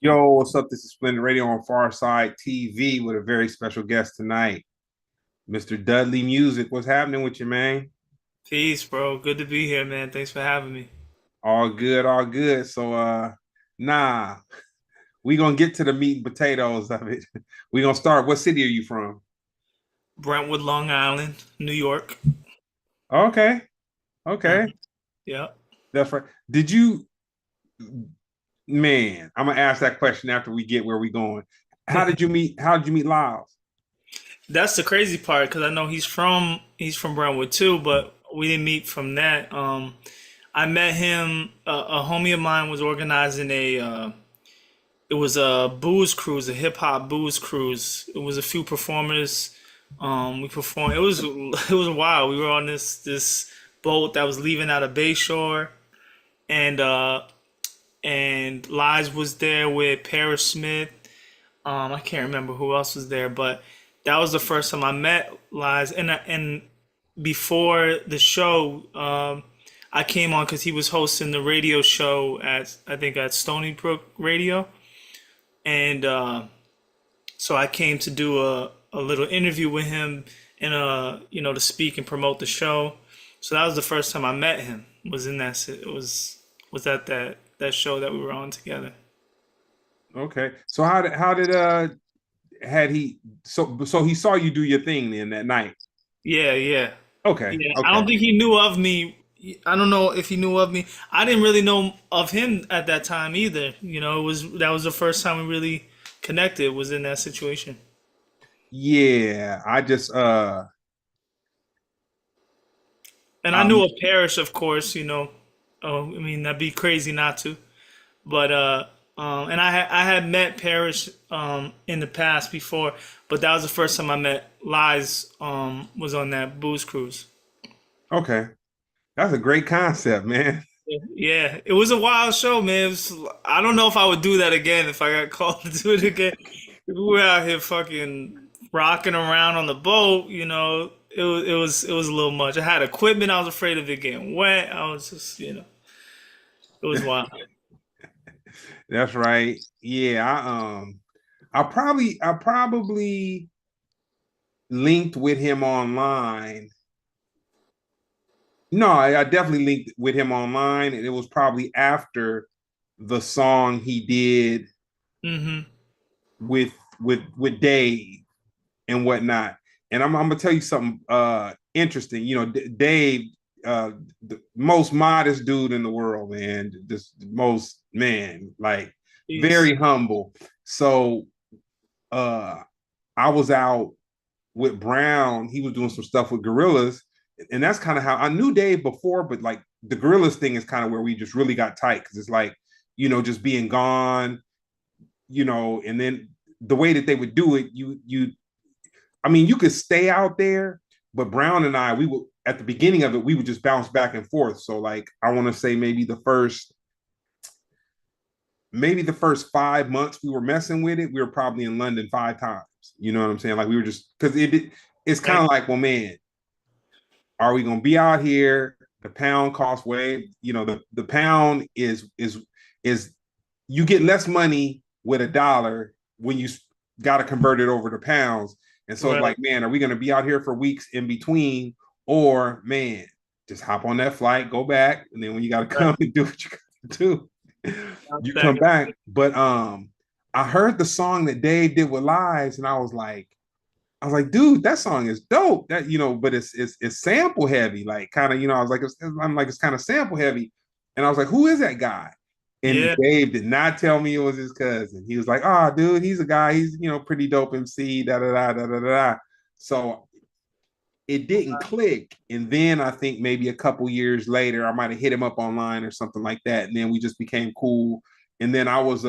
Yo, what's up? This is Splendid Radio on Far Side TV with a very special guest tonight, Mr. Dudley Music. What's happening with you, man? Peace, bro. Good to be here, man. Thanks for having me. All good, all good. So, nah, we gonna get to the meat and potatoes of it. We gonna start. What city are you from? Brentwood, Long Island, New York. Okay, okay, Mhm. Yeah. that's right. Did you, man? I'm gonna ask that question after we get where we going. How did you meet? How did you meet Lyles? That's the crazy part because I know he's from Brentwood too, but we didn't meet from that. I met him. A homie of mine was organizing it was a booze cruise, a hip hop booze cruise. It was a few performers. We performed. It was wild. We were on this boat that was leaving out of Bayshore, and Liz was there with Paris Smith. I can't remember who else was there, but that was the first time I met Liz. And before the show, I came on because he was hosting the radio show at I think at Stony Brook Radio, and so I came to do a little interview with him and to speak and promote the show. So that was the first time I met him. Was in that it was at that show that we were on together. Okay, so how did had he so he saw you do your thing then that night? Yeah, yeah. Okay, Yeah, I okay. don't think he knew of me. I don't know if he knew of me. I didn't really know of him at that time either. That was the first time we really connected was in that situation. Yeah, I just And I um knew of Parrish, of course, you know. Oh, I mean, that'd be crazy not to. But and I had met Parrish in the past before, but that was the first time I met Lies was on that booze cruise. okay. That's a great concept, man. Yeah, it was a wild show, man. I don't know if I would do that again if I got called to do it again. We were out here fucking rocking around on the boat, it was a little much. I had equipment, I was afraid of it getting wet. I was just, it was wild. That's right. Yeah, I probably linked with him online. No, I definitely linked with him online, and it was probably after the song he did Hmm. with Dave and whatnot. And I'm gonna tell you something interesting. You know, Dave, the most modest dude in the world, man. Just the most man, like Peace. very humble. So uh I was out with Brown. He was doing some stuff with Gorillas, and that's kind of how I knew Dave before, but like the Gorillas thing is kind of where we just really got tight because it's like, just being gone, and then the way that they would do it, I mean, you could stay out there, but Brown and I, we would at the beginning of it, we would just bounce back and forth. So like, I want to say maybe the first 5 months we were messing with it, we were probably in London 5 times. You know what I'm saying? Like we were just because it's kind Right. of like, well, man, are we gonna be out here? The pound costs way, the pound is you get less money with a dollar when you got to convert it over to pounds. And so it's Right. like, man, are we going to be out here for weeks in between? Or, man, just hop on that flight, go back. And then when you got to Right. come and do what you got to do, Bounce you back come and back. forth. But I heard the song that Dave did with Lives, and I was like, dude, that song is dope. That but it's sample heavy, like kind of, I was like, I'm like, it's kind of sample heavy, and I was like, who is that guy? And Yeah. Dave did not tell me it was his cousin. He was like, oh, dude, he's a guy. He's pretty dope MC. Da da da da da da. So it didn't click, and then I think maybe a couple years later, I might have hit him up online or something like that, and then we just became cool. And then I was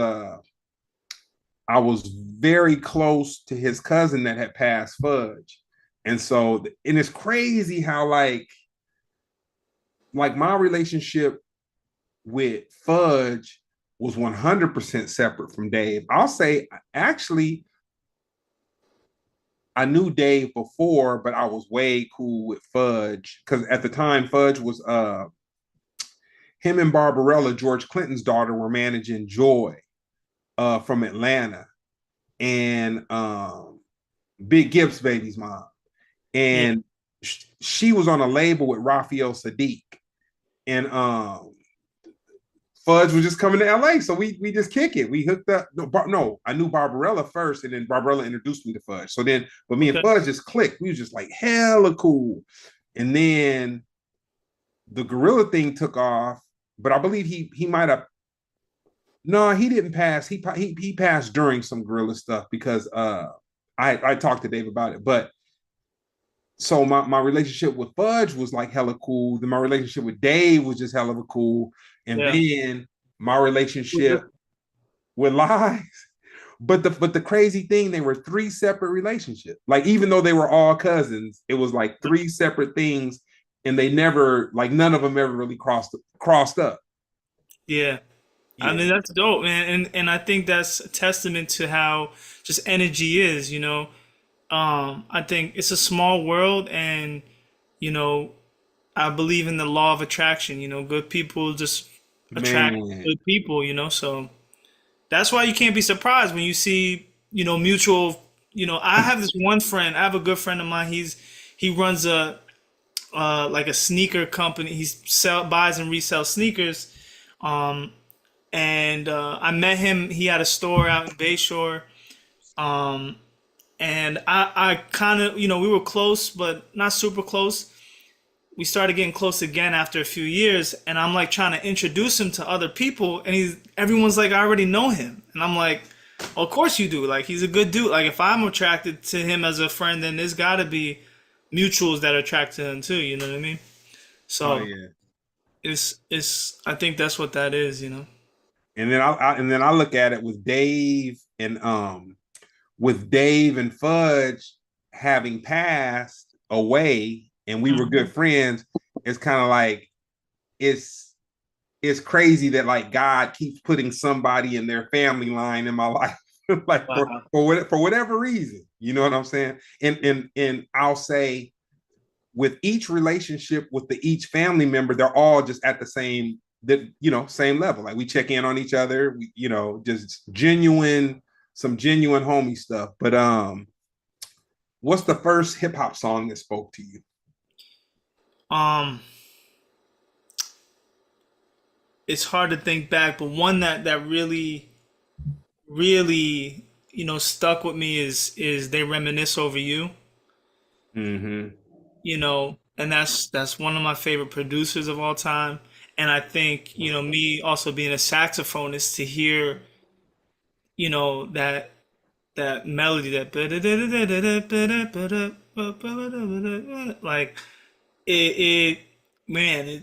very close to his cousin that had passed, Fudge. And so, and it's crazy how like my relationship with Fudge was 100% separate from Dave. I'll say actually I knew Dave before, but I was way cool with Fudge because at the time Fudge was him and Barbarella, George Clinton's daughter, were managing Joy. from Atlanta, and Big Gibbs baby's mom, Yeah. and she was on a label with Raphael Sadiq, and Fudge was just coming to LA, so we just kick it. We hooked up. No, I knew Barbarella first, and then Barbarella introduced me to Fudge. So then, but me and Okay. Fudge just clicked. We was just like hella cool. And then the gorilla thing took off, but I believe he might have. No, he didn't pass. He passed during some gorilla stuff because I talked to Dave about it, but so my relationship with Fudge was like hella cool. Then my relationship with Dave was just hella cool. And Yeah. then my Was relationship this- with Lies. But the crazy thing, they were three separate relationships. Like even though they were all cousins, it was like three separate things, and they never like none of them ever really crossed up. Yeah. I Yeah, mean, that's dope, man. And I think that's a testament to how just energy is, you know. I think it's a small world, and you know, I believe in the law of attraction. You know, good people just attract man. good people. You know, so that's why you can't be surprised when you see, you know, mutual. You know, I have this one friend. I have a good friend of mine. He runs a like a sneaker company. Buys and resells sneakers. Um, and I met him. He had a store out in Bayshore. Um, and I kind of, you know, we were close, but not super close. We started getting close again after a few years, and I'm like trying to introduce him to other people, and everyone's like, I already know him, and I'm like, well, of course you do. Like he's a good dude. Like if I'm attracted to him as a friend, then there's got to be mutuals that are attracted to him too. You know what I mean? Oh So yeah. it's I think that's what that is. You know? And then I look at it with Dave and Fudge having passed away, and we were good Mhm. friends. It's kind of like it's it's crazy that like God keeps putting somebody in their family line in my life, like Wow. for whatever reason. You know what I'm saying? And I'll say with each relationship with each family member, they're all just at the same level. Like we check in on each other, just some genuine homie stuff. But what's the first hip hop song that spoke to you? Um, it's hard to think back, but one that really, you know, stuck with me is They Reminisce Over You, Mm-hmm. you know, and that's one of my favorite producers of all time. And I think, you know, me also being a saxophonist to hear, you know, that melody that like it man,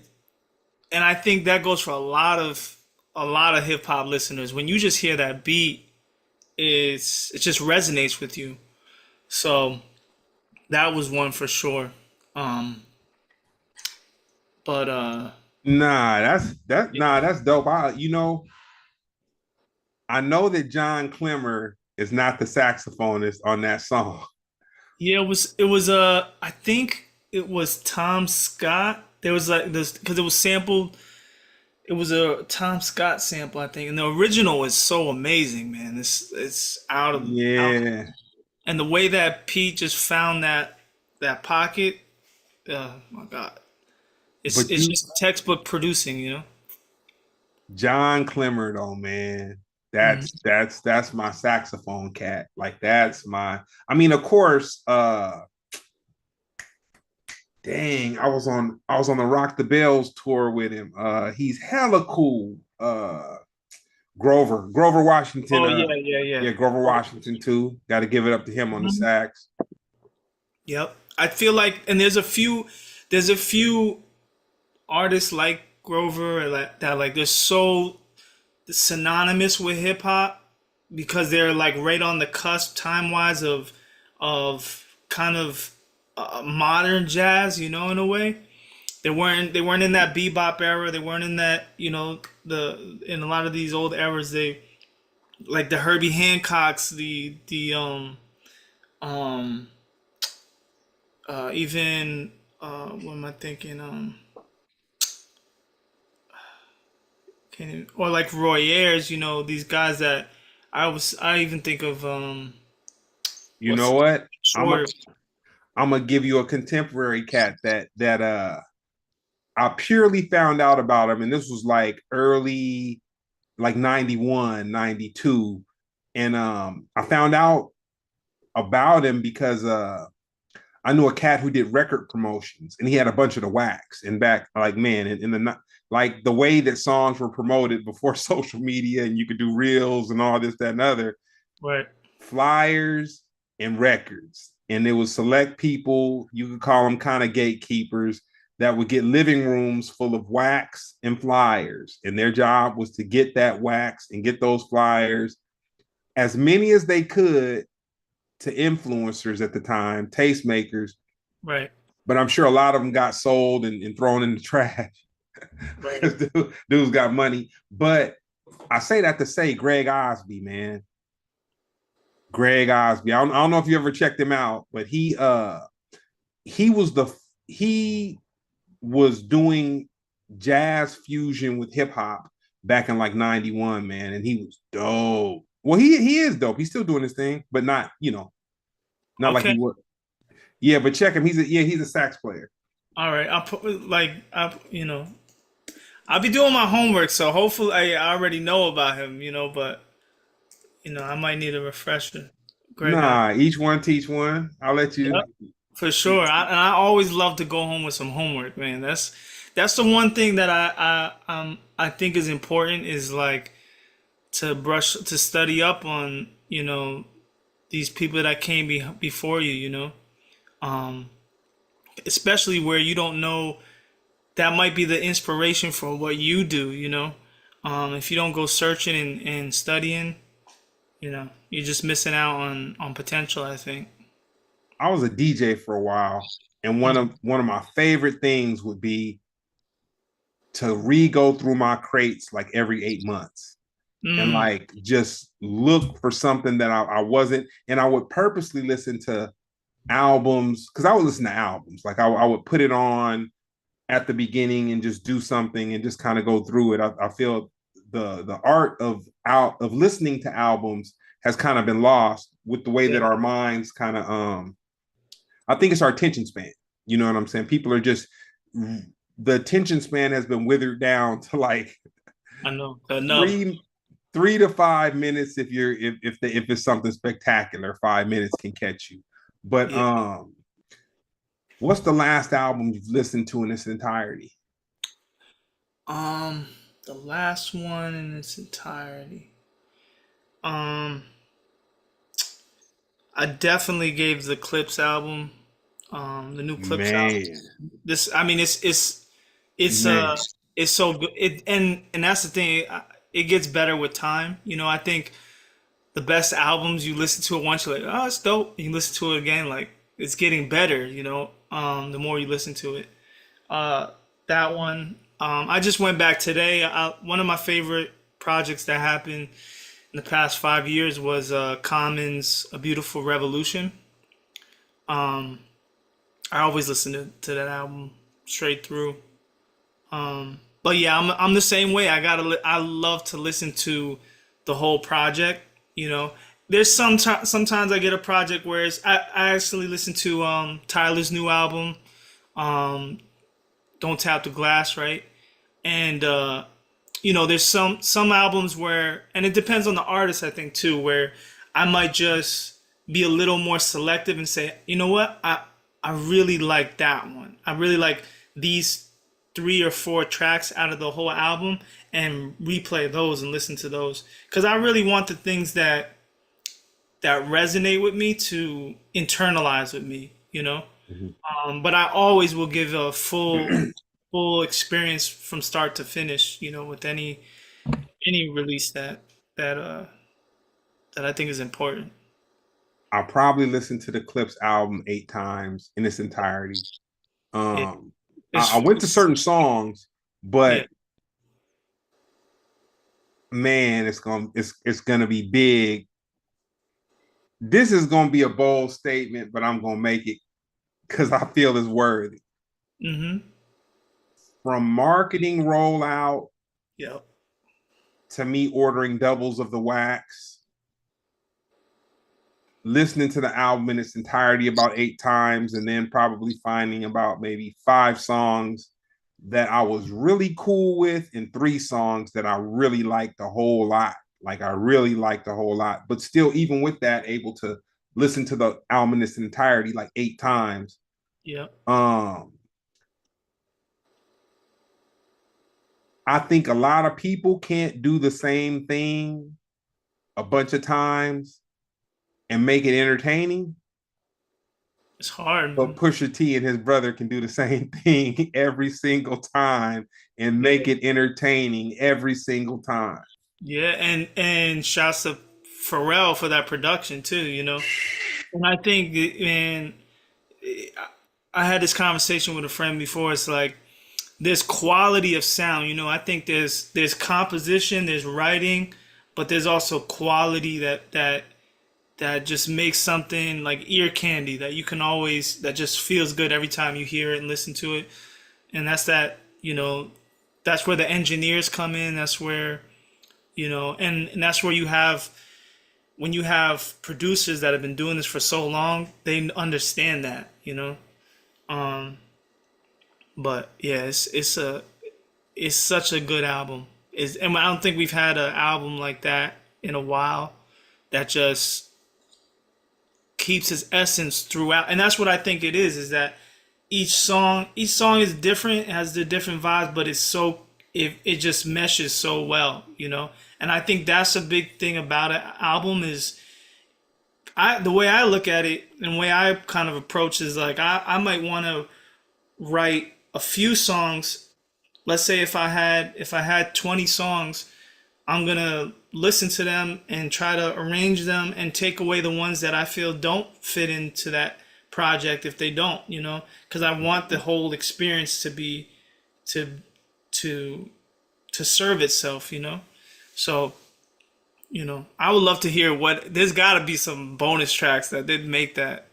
and I think that goes for a lot of hip hop listeners. When you just hear that beat, it just resonates with you. So that was one for sure. Um, but That's dope. I know that John Clemmer is not the saxophonist on that song. yeah, it was I think it was Tom Scott. There was like this because it was sampled. It was a Tom Scott sample, I think, and the original is so amazing, man. It's out, Yeah, and the way that Pete just found that pocket, oh my God, it's but it's just textbook producing, you know. John Clemmer though, man, Mhm. that's my saxophone cat. Like that's my. I mean, of course. Dang, I was on the Rock the Bells tour with him. He's hella cool. Grover Washington. Oh yeah, yeah, yeah. Yeah, Grover Washington too. Got to give it up to him on the Mhm. sax. Yep. I feel like, and there's a few artists like Grover or like that, like they're so synonymous with hip hop because they're like right on the cusp time wise of kind of modern jazz, you know, in a way. They weren't in that bebop era. They weren't in that, you know, the in a lot of these old eras. They like the Herbie Hancocks, the um even what am I thinking? Can't even, or like Roy Ayers, you know, these guys that I even think of You what's know what? I'm a shorter. I'm gonna give you a contemporary cat that I purely found out about him, and this was like early, like 91, 92, and I found out about him because I knew a cat who did record promotions, and he had a bunch of the wax. And back, like man, in the like the way that songs were promoted before social media, and you could do reels and all this, that, and other Right. flyers and records. And it was select people, you could call them kind of gatekeepers, that would get living rooms full of wax and flyers. And their job was to get that wax and get those flyers, as many as they could, to influencers at the time, tastemakers. Right. But I'm sure a lot of them got sold and thrown in the trash Right. because dudes got money. But I say that to say Greg Osby, man. Greg Osby. I don't know if you ever checked him out, but he was the he was doing jazz fusion with hip hop back in like 91, man, and he was dope. Well, he is dope. He's still doing his thing, but not, not like Okay. he was. Yeah, but check him. He's a sax player. All right. I'll put I'll be doing my homework, so hopefully I already know about him, but I might need a refresher. Greg, Nah, each one teach one. I'll let you. yep, for sure. And I always love to go home with some homework, man. That's the one thing that I think is important is like to study up on, these people that came before you, um, especially where you don't know that might be the inspiration for what you do, if you don't go searching and studying, you're just missing out on potential, I think. I was a DJ for a while, and one of my favorite things would be to re-go through my crates like every 8 months and Mm, like just look for something that I wasn't, and I would purposely listen to albums because I would listen to albums. Like I would put it on at the beginning and just do something and just kind of go through it. I feel the art of listening to albums has kind of been lost with the way yeah, that our minds kind of I think it's our attention span. You know what I'm saying? People are just the attention span has been withered down to like I know. Enough. three 3 to 5 minutes if it's something spectacular. 5 minutes can catch you. But Yeah. what's the last album you've listened to in its entirety? Um, the last one in its entirety. Um, I definitely gave the Clips album, the new Clips album. Man, I mean, it's man. it's so good. And that's the thing. It gets better with time. I think the best albums you listen to it once, you're like, oh, it's dope. You listen to it again, like it's getting better. The more you listen to it. Uh, that one. I just went back today. One of my favorite projects that happened in the past 5 years was Common's "A Beautiful Revolution." Um, I always listen to that album straight through. But yeah, I'm the same way. I love to listen to the whole project. You know, there's sometimes I get a project where I actually listen to Tyler's new album, um, "Don't Tap the Glass," right? And there's some albums where, and it depends on the artist, I think too, where I might just be a little more selective and say, you know what, I really like that one. I really like these 3 or 4 tracks out of the whole album, and replay those and listen to those because I really want the things that resonate with me to internalize with me. Mhm. But I always will give a full experience from start to finish, with any release that I think is important. I probably listened to the Clips album 8 times in its entirety. Yeah, Um, I it's went to certain songs, yeah. but man, it's gonna be big. This is gonna be a bold statement, but I'm gonna make it because I feel it's worthy. Mm-hmm. From marketing rollout Yep. to me ordering doubles of the wax, listening to the album in its entirety about 8 times, and then probably finding about maybe 5 songs that I was really cool with, and 3 songs that I really liked a whole lot. Like I really liked a whole lot, but still, even with that, able to listen to the album in its entirety like 8 times. Yeah. Um, I think a lot of people can't do the same thing a bunch of times and make it entertaining. It's hard, But man. Pusha T and his brother can do the same thing every single time and Yeah. make it entertaining every single time. Yeah, and shouts to Pharrell for that production too, you know. And I think, man, I had this conversation with a friend before. It's like there's quality of sound, you know. I think there's composition, there's writing, but there's also quality that just makes something like ear candy that you can always that just feels good every time you hear it and listen to it. And that's that, you know, that's where the engineers come in. That's where, you know, and that's where you have when you have producers that have been doing this for so long, they understand that, you know. Um, but yeah, it's such a good album. And I don't think we've had an album like that in a while that just keeps its essence throughout. And that's what I think it is that each song is different, it has the different vibes, but it just meshes so well, you know. And I think that's a big thing about an album is the way I look at it and the way I kind of approach is like I might want to write a few songs. Let's say if I had 20 songs, I'm gonna listen to them and try to arrange them and take away the ones that I feel don't fit into that project if they don't, you know, because I want the whole experience to be to to to serve itself, you know. So, you know, I would love to hear what there's got to be some bonus tracks that did make that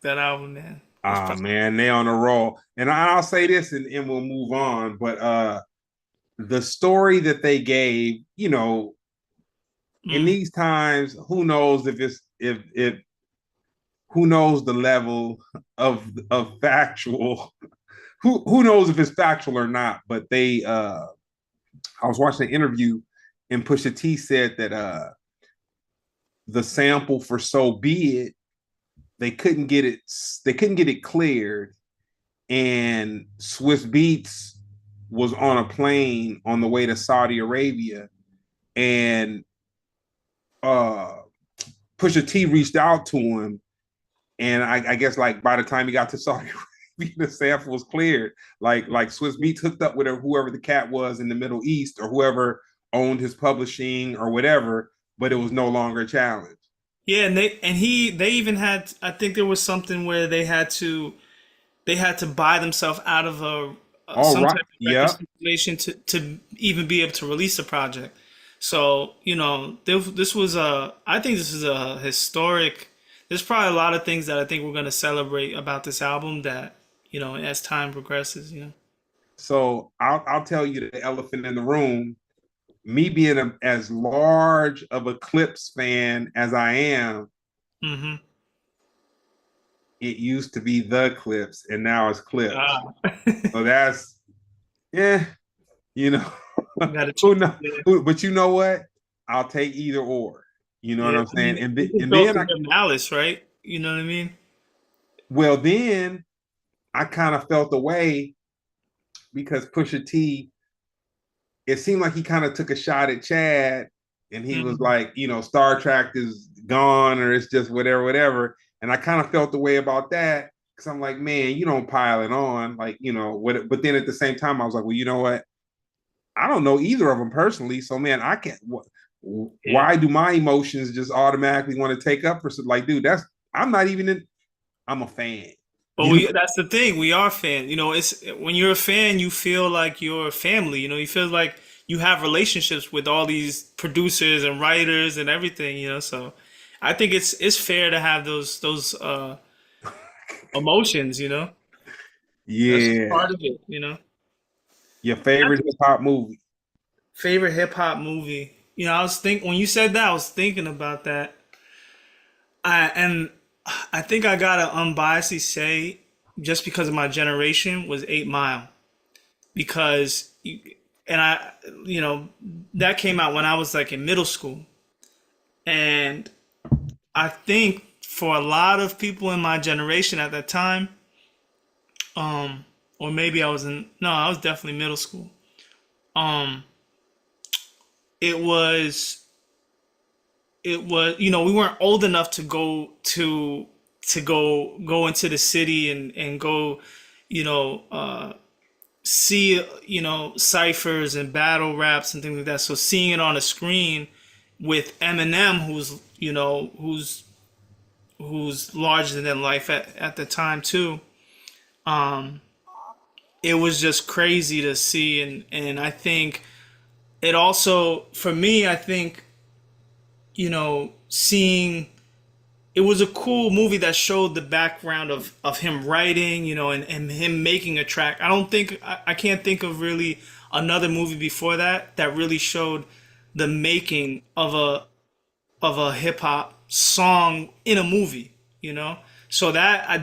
album, man. It's Ah probably, man, they on a roll. And I'll say this and we'll move on. But the story that they gave, in mm, these times, who knows if it's if who knows the level of factual, who knows if it's factual or not, but they I was watching an interview and Pusha T said that the sample for So Be It, they couldn't get it they couldn't get it cleared, and Swiss Beats was on a plane on the way to Saudi Arabia, and uh Pusha T reached out to him, and I guess like by the time he got to Saudi Arabia, the sample was cleared. Like Swiss Beats hooked up with whoever the cat was in the Middle East or whoever owned his publishing or whatever, but it was no longer a challenge. yeah, they even had I think there was something where they had to buy themselves out of All some right. type of record Yeah. stipulation to even be able to release the project. So you know, this was I think this is a historic. There's probably a lot of things that I think we're going to celebrate about this album that you know as time progresses. You know. So I'll tell you the elephant in the room. Me being as large of a Clips fan as I am, Mm-hmm. it used to be the Clips and now it's Clips. Ah, So that's yeah, you know, got to who choose. know Yeah. who, but you know what? I'll take either or. You know what Yeah. I'm I mean, saying? And it just and goes then to I their malice, right? You know what I mean? well then I kind of felt the way because Pusha T, it seemed like he kind of took a shot at Chad, and he was Mm-hmm. like, Star Trek is gone or it's just whatever, whatever. And I kind of felt the way about that because I'm like, man, you don't pile it on, like what. But then at the same time, I was like, well, you know what? I don't know either of them personally, so man, I can't. Yeah. Why do my emotions just automatically want to take up for something? Like, dude, that's I'm not even in. I'm a fan. But You know? that's the thing. We are fans. You know, it's when you're a fan, you feel like you're family. You know, you feel like you have relationships with all these producers and writers and everything. You know, so I think it's fair to have those emotions. You know, that's just Yeah. part of it. You know, Your favorite hip hop movie? favorite hip hop movie. You know, I was think when you said that, I was thinking about that. And I think I gotta unbiasedly say, just because of my generation, was 8 Mile. Because and I, you know, that came out when I was like in middle school, and I think for a lot of people in my generation at that time, um, or maybe I was in, no, I was definitely middle school. Um, it was, we weren't old enough to go into the city and go, you know, see, ciphers and battle raps and things like that. So seeing it on a screen with Eminem, who's larger than life at the time too, it was just crazy to see. And I think it also, for me, I think, seeing, it was a cool movie that showed the background of him writing, and him making a track. I can't think of really another movie before that really showed the making of a hip hop song in a movie, you know? So that I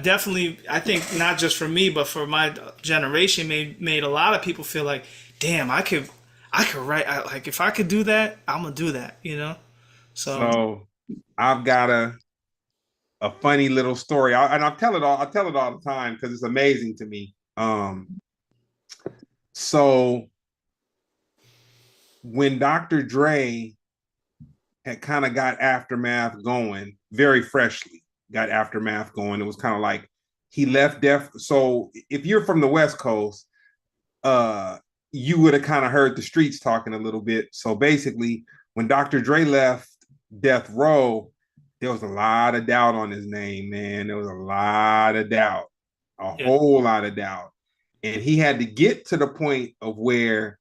think not just for me, but for my generation made a lot of people feel like, damn, I could write, like if I could do that, I'm gonna do that, you know? So So I've got a funny little story, and I tell it all the time because it's amazing to me. So when Dr. Dre had kind of got Aftermath going very freshly, got Aftermath going, it was kind of like he left Def. So if you're from the West Coast, uh, you would have kind of heard the streets talking a little bit. So basically, when Dr. Dre left Death Row, there was a lot of doubt on his name, man. There was a lot of doubt, a yeah, whole lot of doubt. And he had to get to the point of where,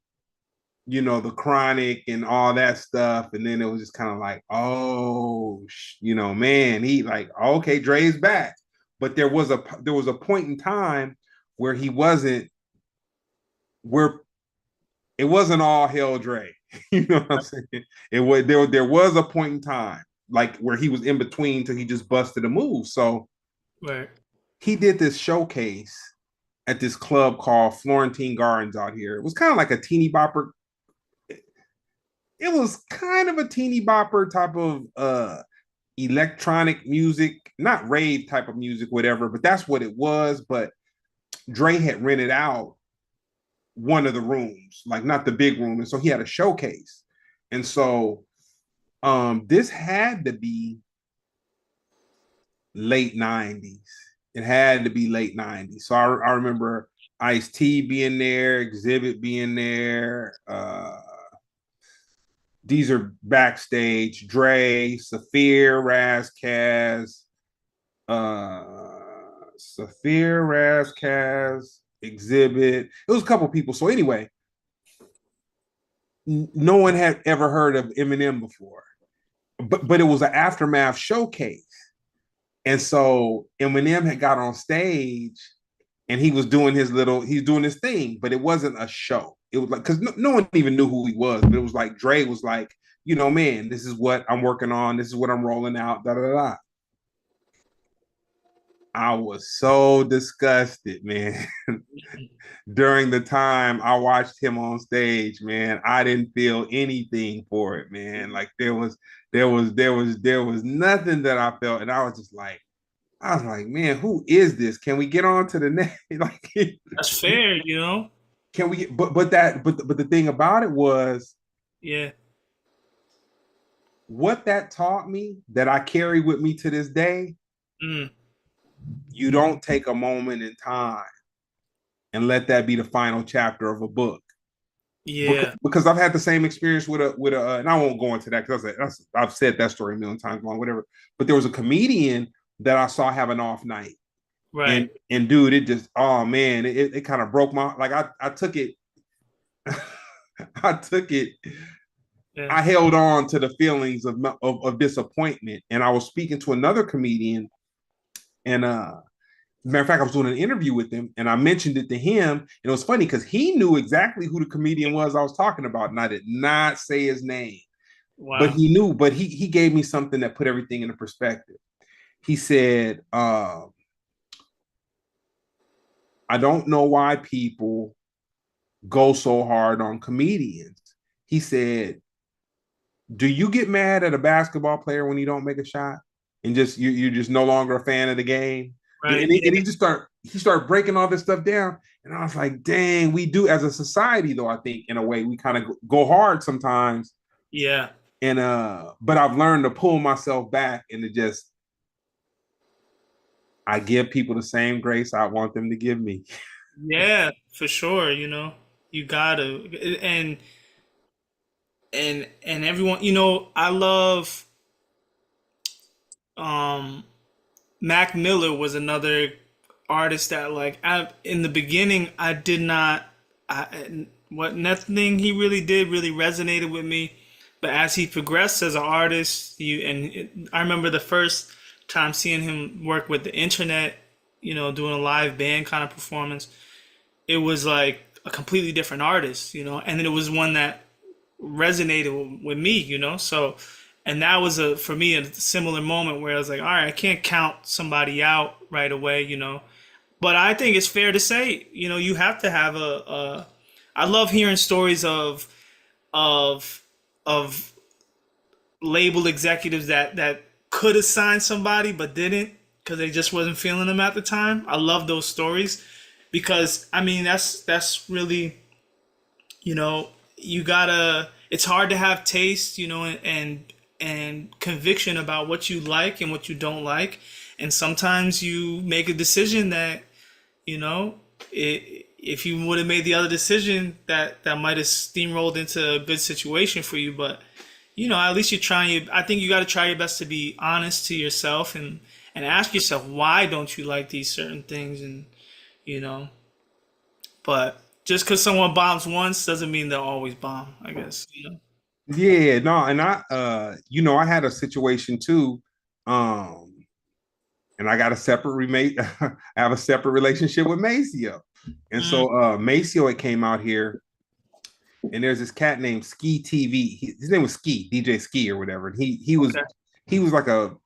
the chronic and all that stuff. And then it was just kind of like, oh, man, he like, okay, Dre's back. But there was a point in time where he wasn't, where it wasn't all hell Dre. You know what I'm saying? There was a point in time like where he was in between till he just busted a move. So right, he did this showcase at this club called Florentine Gardens out here. It was kind of like a teeny bopper. It was kind of a teeny bopper type of electronic music, not rave type of music, whatever, but that's what it was. But Dre had rented out one of the rooms, like not the big room. And so he had a showcase. And so this had to be late 90s. It had to be late 90s. So I remember Ice-T being there, Exhibit being there. These are backstage. Dre, Saphir, Razkaz, Saphir, Razkaz, Exhibit. It was a couple people. So anyway, no one had ever heard of Eminem before, but it was an Aftermath showcase, and so Eminem had got on stage and he's doing his thing, but it wasn't a show. It was like because no one even knew who he was, but it was like Dre was like, man, this is what I'm working on, this is what I'm rolling out, da da da. I was so disgusted, man. During the time I watched him on stage, man, I didn't feel anything for it, man. Like there was nothing that I felt, and I was like, man, who is this? Can we get on to the next? Like, that's fair, can we get? But the thing about it was yeah, what that taught me that I carry with me to this day. mm, You don't take a moment in time and let that be the final chapter of a book. yeah, Because I've had the same experience and I won't go into that because I've said that story a million times long, whatever. But there was a comedian that I saw have an off night, right, and dude, it just, oh man, it kind of broke my, like I took it, I took it, yeah, I held on to the feelings of disappointment, and I was speaking to another comedian, and matter of fact, I was doing an interview with him and I mentioned it to him. And it was funny because he knew exactly who the comedian was I was talking about. And I did not say his name, but wow, he knew, but he gave me something that put everything into perspective. He said, I don't know why people go so hard on comedians. He said, do you get mad at a basketball player when he don't make a shot and just you're just no longer a fan of the game? And, Right. and, he, Yeah. and he just started breaking all this stuff down. And I was like, dang, we do as a society though, I think in a way we kind of go hard sometimes. Yeah. And but I've learned to pull myself back and to just I give people the same grace I want them to give me. Yeah, for sure, you gotta, and everyone, I love, um Mac Miller was another artist that, like, in the beginning I did not, what nothing he really did really resonated with me, but as he progressed as an artist, I remember the first time seeing him work with the internet, doing a live band kind of performance. It was like a completely different artist, and then it was one that resonated with me, so, and that was for me a similar moment where I was like, all right, I can't count somebody out right away, but I think it's fair to say, you have to have I love hearing stories of of label executives that could have signed somebody but didn't because they just wasn't feeling them at the time. I love those stories because, I mean, that's really, you gotta, it's hard to have taste, and conviction about what you like and what you don't like, and sometimes you make a decision that, you know if you would have made the other decision, that might have steamrolled into a good situation for you. But, at least you're trying. I think you got to try your best to be honest to yourself, and ask yourself, why don't you like these certain things, and, you know but just because someone bombs once doesn't mean they'll always bomb, I guess. Yeah, no, and I had a situation too. Um, and I got a separate remake. I have a separate relationship with Maceo. And Mm, so Maceo had came out here, and there's this cat named Ski TV. His name was Ski, DJ Ski or whatever. And okay. he was like a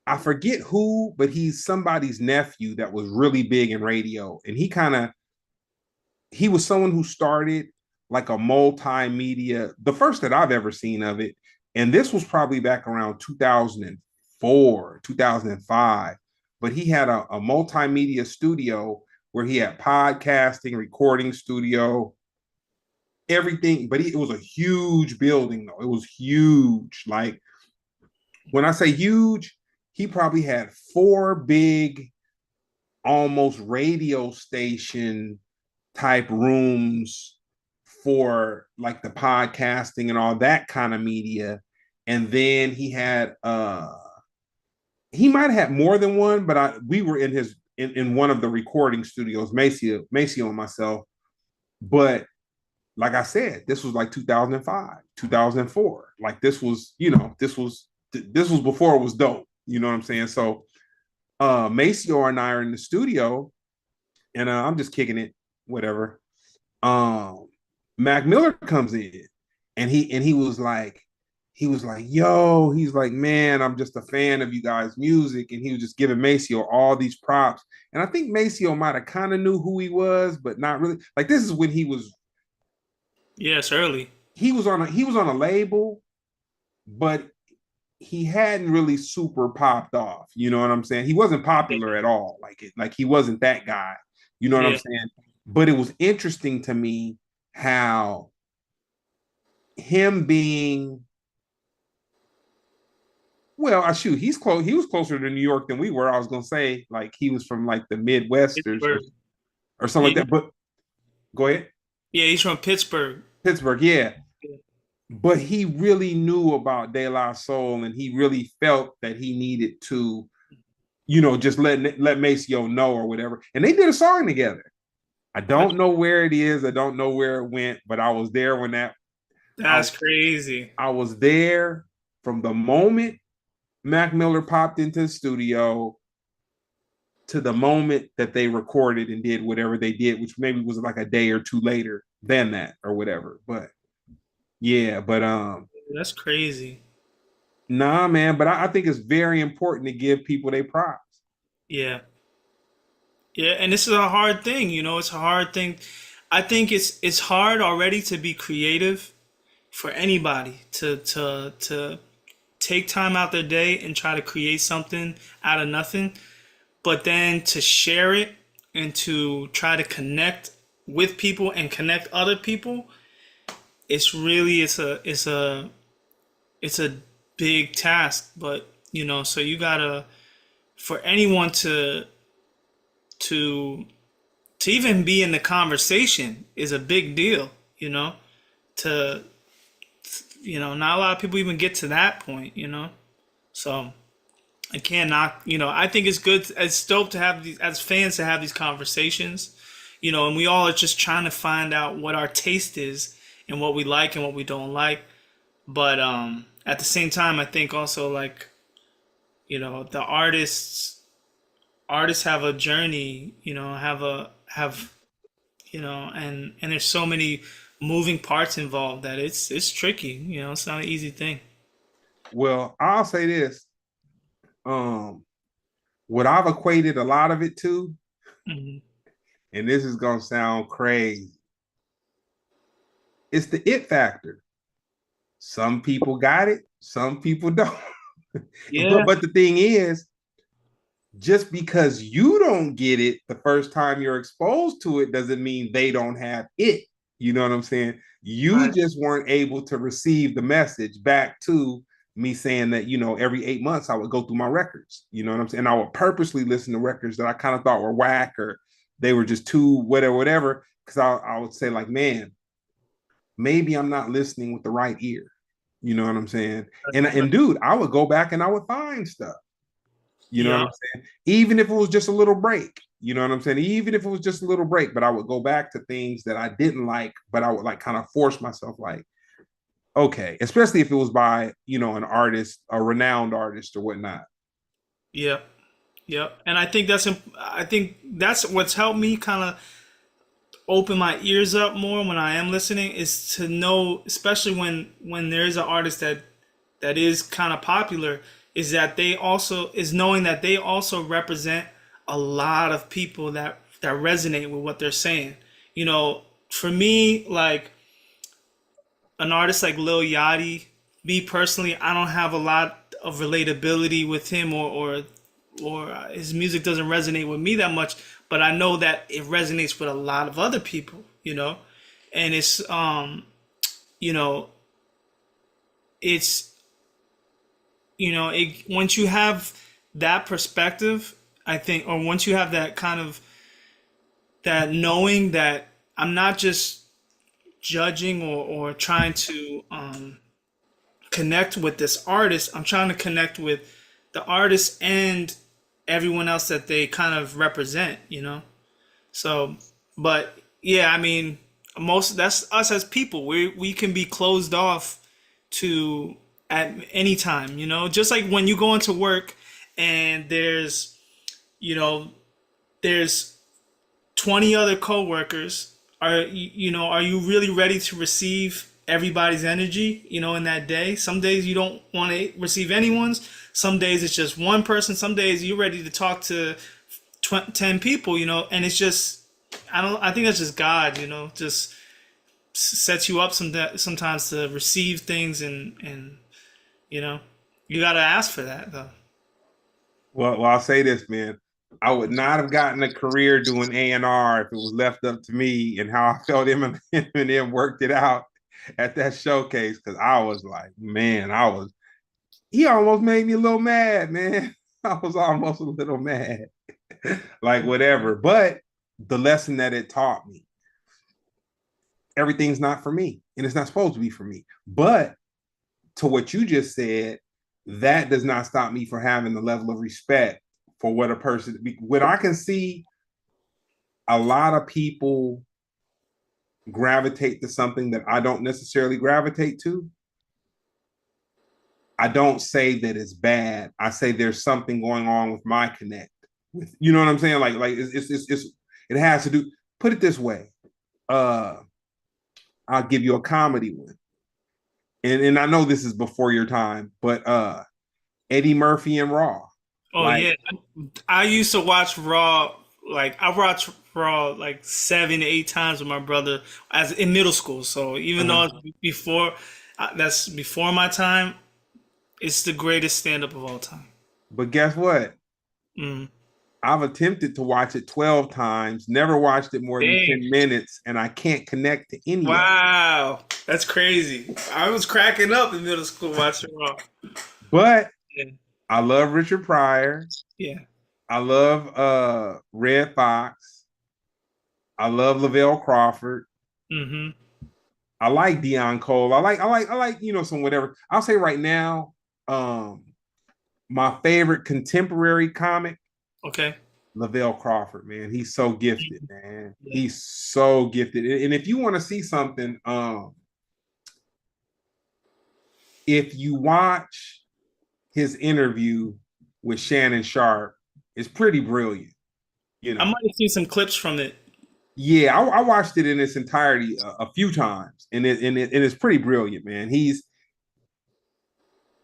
I forget who, but he's somebody's nephew that was really big in radio. And he was someone who started like a multimedia, the first that I've ever seen of it. And this was probably back around 2004, 2005. But he had a multimedia studio where he had podcasting, recording studio, everything. But it was a huge building, though. It was huge. Like when I say huge, he probably had four big, almost radio station type rooms for like the podcasting and all that kind of media. And then he might have had more than one, but we were in one of the recording studios, Maceo and myself. But like I said, this was like 2005, 2004. Like this was before it was dope. You know what I'm saying? So Maceo and I are in the studio, and I'm just kicking it, whatever. um Mac Miller comes in, and he was like, yo, he's like, man, I'm just a fan of you guys' music. And he was just giving Maceo all these props. And I think Maceo might have kind of knew who he was, but not really. Like this is when Yeah, it's early. he was on a label, but he hadn't really super popped off. You know what I'm saying? He wasn't popular at all. Like he wasn't that guy. You know what I'm Yeah. saying? But it was interesting to me how him being well, I shoot, he's close. He was closer to New York than we were. I was gonna say like he was from like the Midwest Pittsburgh. or something like Yeah, that. But go ahead, yeah, he's from Pittsburgh. Pittsburgh, yeah. But he really knew about De La Soul, and he really felt that he needed to, just let Maceo know or whatever. And they did a song together. I That's don't know where it is. I don't know where it went, but I was there when I, that's crazy. I was there from the moment Mac Miller popped into the studio to the moment that they recorded and did whatever they did, which maybe was like a day or two later than that or whatever. But yeah, but That's crazy. Nah, man, but I think it's very important to give people their props. Yeah. Yeah, and this is a hard thing, it's a hard thing. I think it's hard already to be creative for anybody to take time out their day and try to create something out of nothing, but then to share it and to try to connect with people and connect other people, it's a big task, but so you gotta, for anyone to to even be in the conversation is a big deal, to not a lot of people even get to that point. So I can't knock, I think it's good, it's dope to have these, as fans, to have these conversations, and we all are just trying to find out what our taste is and what we like and what we don't like. But at the same time, I think also, like, the artists have a journey, have and there's so many moving parts involved that it's tricky. It's not an easy thing. Well, I'll say this. Um, what I've equated a lot of it to, Hmm. and this is gonna sound crazy, it's the it factor. Some people got it, some people don't. but Yeah. but the thing is, just because you don't get it the first time you're exposed to it doesn't mean they don't have it. You know what I'm saying? You Right. just weren't able to receive the message back to me saying that, every 8 months I would go through my records. You know what I'm saying? I would purposely listen to records that I kind of thought were whack or they were just too whatever, whatever. Cause I would say, like, man, maybe I'm not listening with the right ear. You know what I'm saying? And dude, I would go back and I would find stuff. You know what Yeah. I'm saying? Even if it was just a little break, you know what I'm saying? Even if it was just a little break, but I would go back to things that I didn't like, but I would like kind of force myself, like, okay, especially if it was by, an artist, a renowned artist or whatnot. Yeah. Yeah. And I think that's what's helped me kind of open my ears up more when I am listening, is to know, especially when there is an artist that is kind of popular, is that they also is knowing that they also represent a lot of people that resonate with what they're saying. For me, like an artist like Lil Yachty, me personally, I don't have a lot of relatability with him, or his music doesn't resonate with me that much, but I know that it resonates with a lot of other people, and you know, it's once you have that perspective, I think, or once you have that kind of, that knowing that I'm not just judging or trying to connect with this artist, I'm trying to connect with the artist and everyone else that they kind of represent. So, but yeah, I mean, most that's us as people. We can be closed off to at any time. Just like when you go into work and you know there's 20 other coworkers. Are you really ready to receive everybody's energy, in that day? Some days you don't want to receive anyone's. Some days it's just one person. Some days you're ready to talk to 10 people, and it's just, I think that's just God, just sets you up sometimes to receive things, and you know you got to ask for that though. Well, I'll say this, man. I would not have gotten a career doing A&R if it was left up to me and how I felt Eminem worked it out at that showcase. Cause I was like, man, he almost made me a little mad, man. I was almost a little mad. Like, whatever. But the lesson that it taught me, everything's not for me. And it's not supposed to be for me. But to what you just said, that does not stop me from having the level of respect for what a person, when I can see a lot of people gravitate to something that I don't necessarily gravitate to, I don't say that it's bad. I say there's something going on with my connect with, you know what I'm saying? Like it has to do, put it this way. Uh I'll give you a comedy one. and I know this is before your time, but Eddie Murphy and Raw. Oh Like, yeah, I used to watch Raw. Like I watched Raw like 7 to 8 times with my brother as in middle school. So even though uh-huh. it's before, that's before my time. It's the greatest stand up of all time. But guess what? Mm. I've attempted to watch it 12 times, never watched it more than Dang. 10 minutes, and I can't connect to any of it. Wow. That's crazy. I was cracking up in middle school watching Raw. But Yeah. I love Richard Pryor. Yeah. I love Red Fox. I love Lavelle Crawford. Hmm. I like Deion Cole. I like, some whatever. I'll say right now, um, my favorite contemporary comic, Okay. Lavelle Crawford, man. He's so gifted, man. Yeah. He's so gifted. And if you want to see something, if you watch his interview with Shannon Sharp, it's pretty brilliant, you I know. might have seen some clips from it. Yeah, I watched it in its entirety a few times, and it's pretty brilliant, man. He's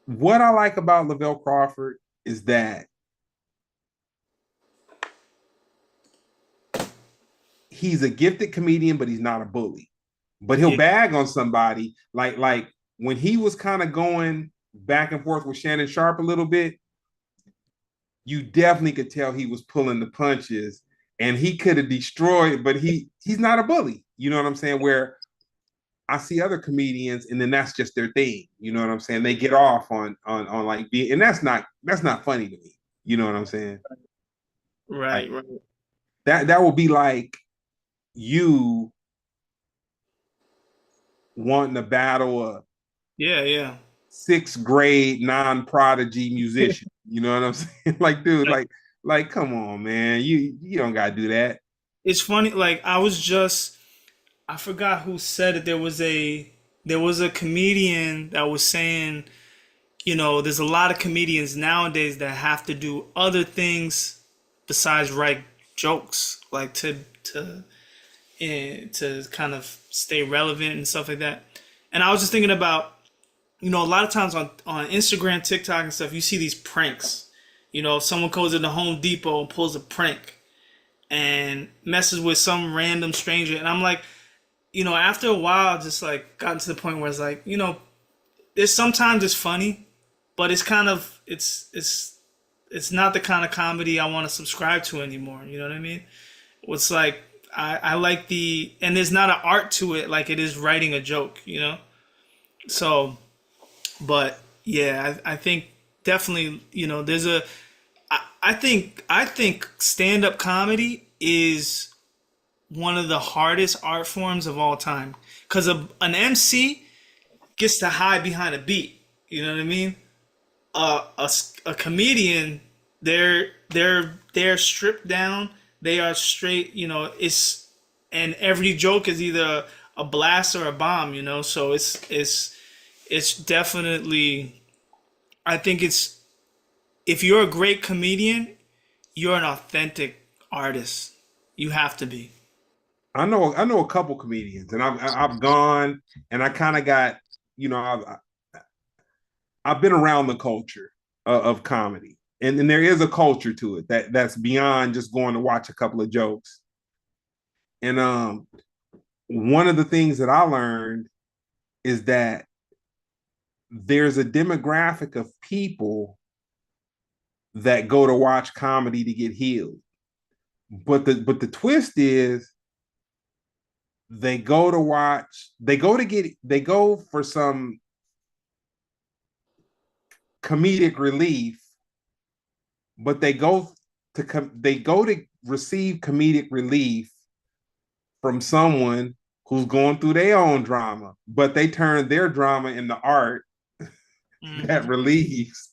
what I like about Lavelle Crawford is that he's a gifted comedian, but he's not a bully. But he'll Yeah. bag on somebody like when he was kind of going back and forth with Shannon Sharp a little bit, you definitely could tell he was pulling the punches and he could have destroyed, but he's not a bully. You know what I'm saying? Where I see other comedians and then that's just their thing. You know what I'm saying? They get off on like being, and that's not funny to me. You know what I'm saying? Like Right. Right. that will be like you wanting to battle a Yeah. Yeah. sixth grade non-prodigy musician. You know what I'm saying? Like, dude, like, come on, man. You don't gotta do that. It's funny. Like I was just, I forgot who said it. There was a comedian that was saying, there's a lot of comedians nowadays that have to do other things besides write jokes, like to kind of stay relevant and stuff like that. And I was just thinking about, a lot of times on Instagram, TikTok, and stuff, you see these pranks. If someone goes into Home Depot and pulls a prank and messes with some random stranger, and I'm like, after a while, just like gotten to the point where it's like, there's sometimes it's funny, but it's kind of it's not the kind of comedy I want to subscribe to anymore. You know what I mean? It's like I like and there's not an art to it like it is writing a joke. So, but yeah, I think definitely, there's I think stand up comedy is one of the hardest art forms of all time because an MC gets to hide behind a beat. You know what I mean? A comedian, they're stripped down. They are straight. And every joke is either a blast or a bomb. So it's definitely. I think it's if you're a great comedian, you're an authentic artist. You have to be. I know a couple comedians, and I've gone and I kind of got you know I've been around the culture of comedy, and there is a culture to it that's beyond just going to watch a couple of jokes. And one of the things that I learned is that there's a demographic of people that go to watch comedy to get healed. But the twist is they go for some comedic relief, but they go to receive comedic relief from someone who's going through their own drama, but they turn their drama into art that Hmm. relieves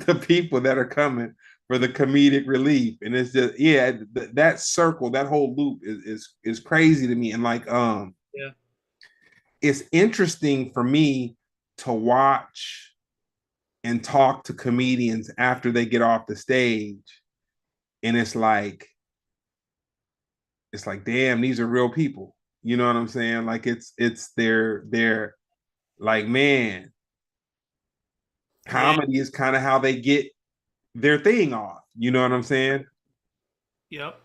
the people that are coming for the comedic relief. And it's just that circle, that whole loop is crazy to me. And like Yeah. it's interesting for me to watch and talk to comedians after they get off the stage. And it's like, damn, these are real people. You know what I'm saying? Like it's their Like, man, Yeah. comedy is kind of how they get their thing off. You know what I'm saying? Yep.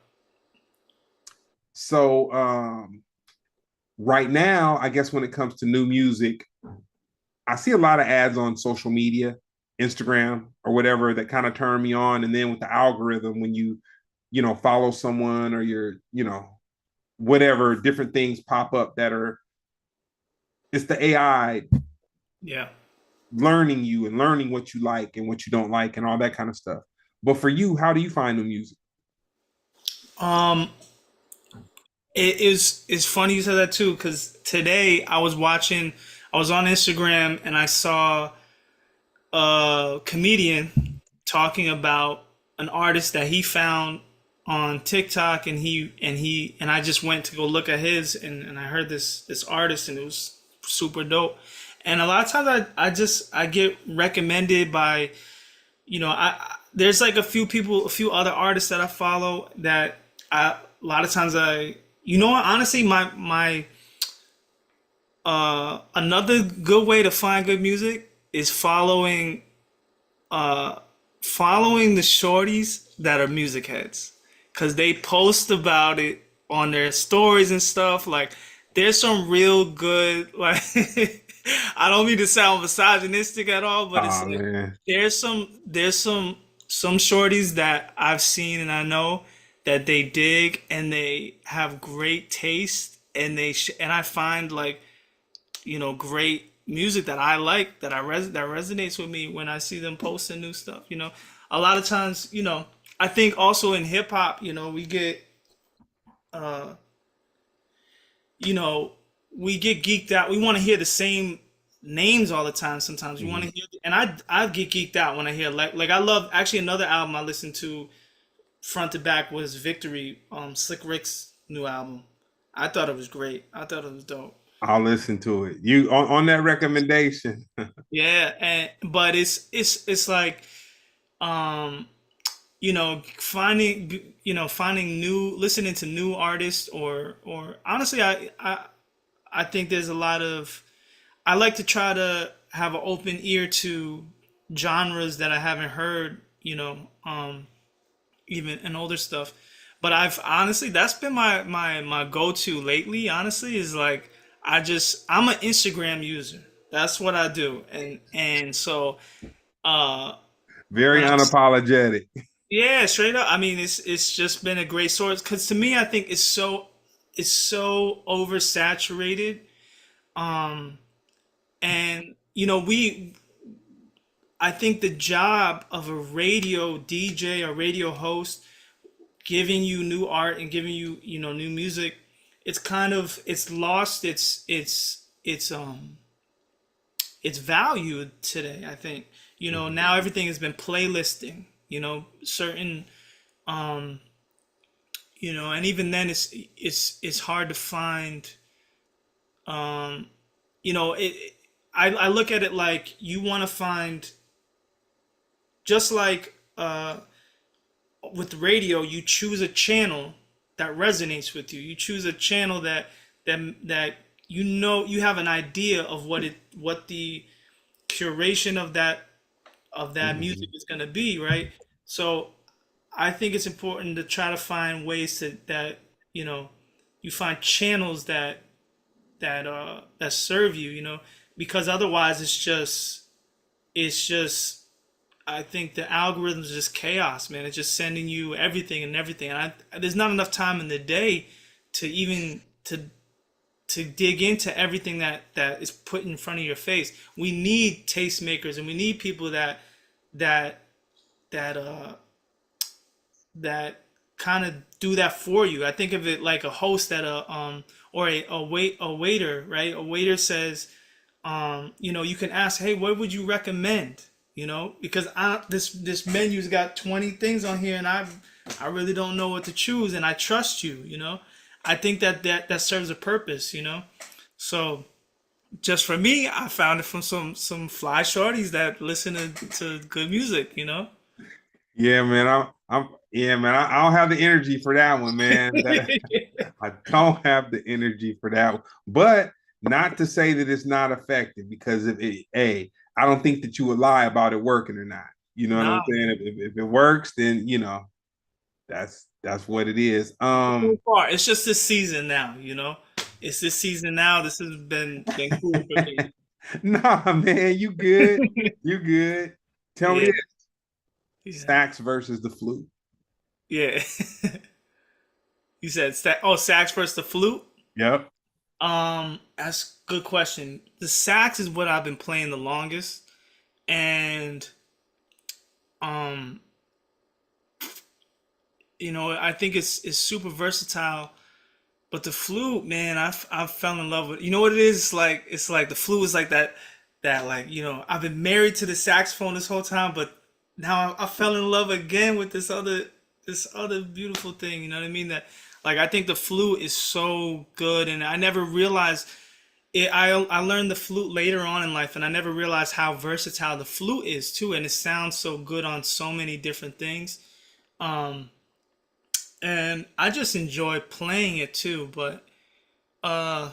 So right now, I guess when it comes to new music, I see a lot of ads on social media, Instagram or whatever that kind of turn me on. And then with the algorithm, when you follow someone or whatever different things pop up that are it's the AI Yeah. learning you and learning what you like and what you don't like and all that kind of stuff. But for you, how do you find new music? Um, it's funny you said that too, because today I was on Instagram and I saw a comedian talking about an artist that he found on TikTok, and I just went to go look at his, and I heard this artist, and it was super dope. And a lot of times I get recommended by, I there's like a few other artists that I follow that a lot of times what, honestly, my another good way to find good music is uh following the shorties that are music heads, because they post about it on their stories and stuff. Like, there's some real good, like, I don't mean to sound misogynistic at all, but it's Oh like man. there's some shorties that I've seen and I know that they dig and they have great taste, and and I find, like, great music that I like, that resonates with me when I see them posting new stuff. A lot of times, I think also in hip hop, we get, uh, you know, we get geeked out. We want to hear the same names all the time. Sometimes we want Mhm. to hear, and I get geeked out when I hear, like I love, actually, another album I listened to front to back was Victory, Slick Rick's new album. I thought it was great. I thought it was dope. I'll listen to it. You on that recommendation. Yeah, and but it's like, um finding new, listening to new artists, or honestly, I think there's a lot of, I like to try to have an open ear to genres that I haven't heard, even in older stuff. But I've honestly, that's been my go-to lately, honestly, is like, I'm an Instagram user. That's what I do. And so, uh Very when I unapologetic. yeah, straight up. I mean, it's just been a great source, because to me, I think it's so oversaturated. Um, and I think the job of a radio DJ or radio host, giving you new art and giving you, new music, it's lost its value today. I think, now everything has been playlisting. Certain, um and even then it's hard to find, um I look at it like, you want to find, just like, with radio, you choose a channel that resonates with you. You choose a channel that you have an idea of what the curation of that music Mhm. is going to be, right? So I think it's important to try to find ways that you find channels that serve you, because otherwise it's just I think the algorithm is just chaos, man. It's just sending you everything and everything, and there's not enough time in the day to even to dig into everything that is put in front of your face. We need tastemakers, and we need people that that that kind of do that for you. I think of it like a host at or a waiter, right? A waiter says, you can ask, hey, what would you recommend? Because this menu's got 20 things on here, and I really don't know what to choose, and I trust you. I think that serves a purpose. So just for me, I found it from some fly shorties that listen to good music. Yeah, man. Yeah, man. I don't have the energy for that one, man. That I don't have the energy for that one. But Not to say that it's not effective, because if it, hey, I don't think that you would lie about it working or not. You know what I'm Nah, saying? If it works, then that's what it is. so far it's just this season now. It's this season now. This has been cool for me. Nah, man, you good. You good. Tell me Yeah, this. yeah, Sax versus the flute. yeah. You said sax versus the flute. Yep. That's a good question. The sax is what I've been playing the longest, and um, I think it's super versatile. But the flute, man, I fell in love with. You know what it is? It's like the flute is like that like I've been married to the saxophone this whole time, but now I fell in love again with this other beautiful thing. You know what I mean? That like I think the flute is so good, and I never realized it. I learned the flute later on in life, and I never realized how versatile the flute is too, and it sounds so good on so many different things. Um, and I just enjoy playing it too, but uh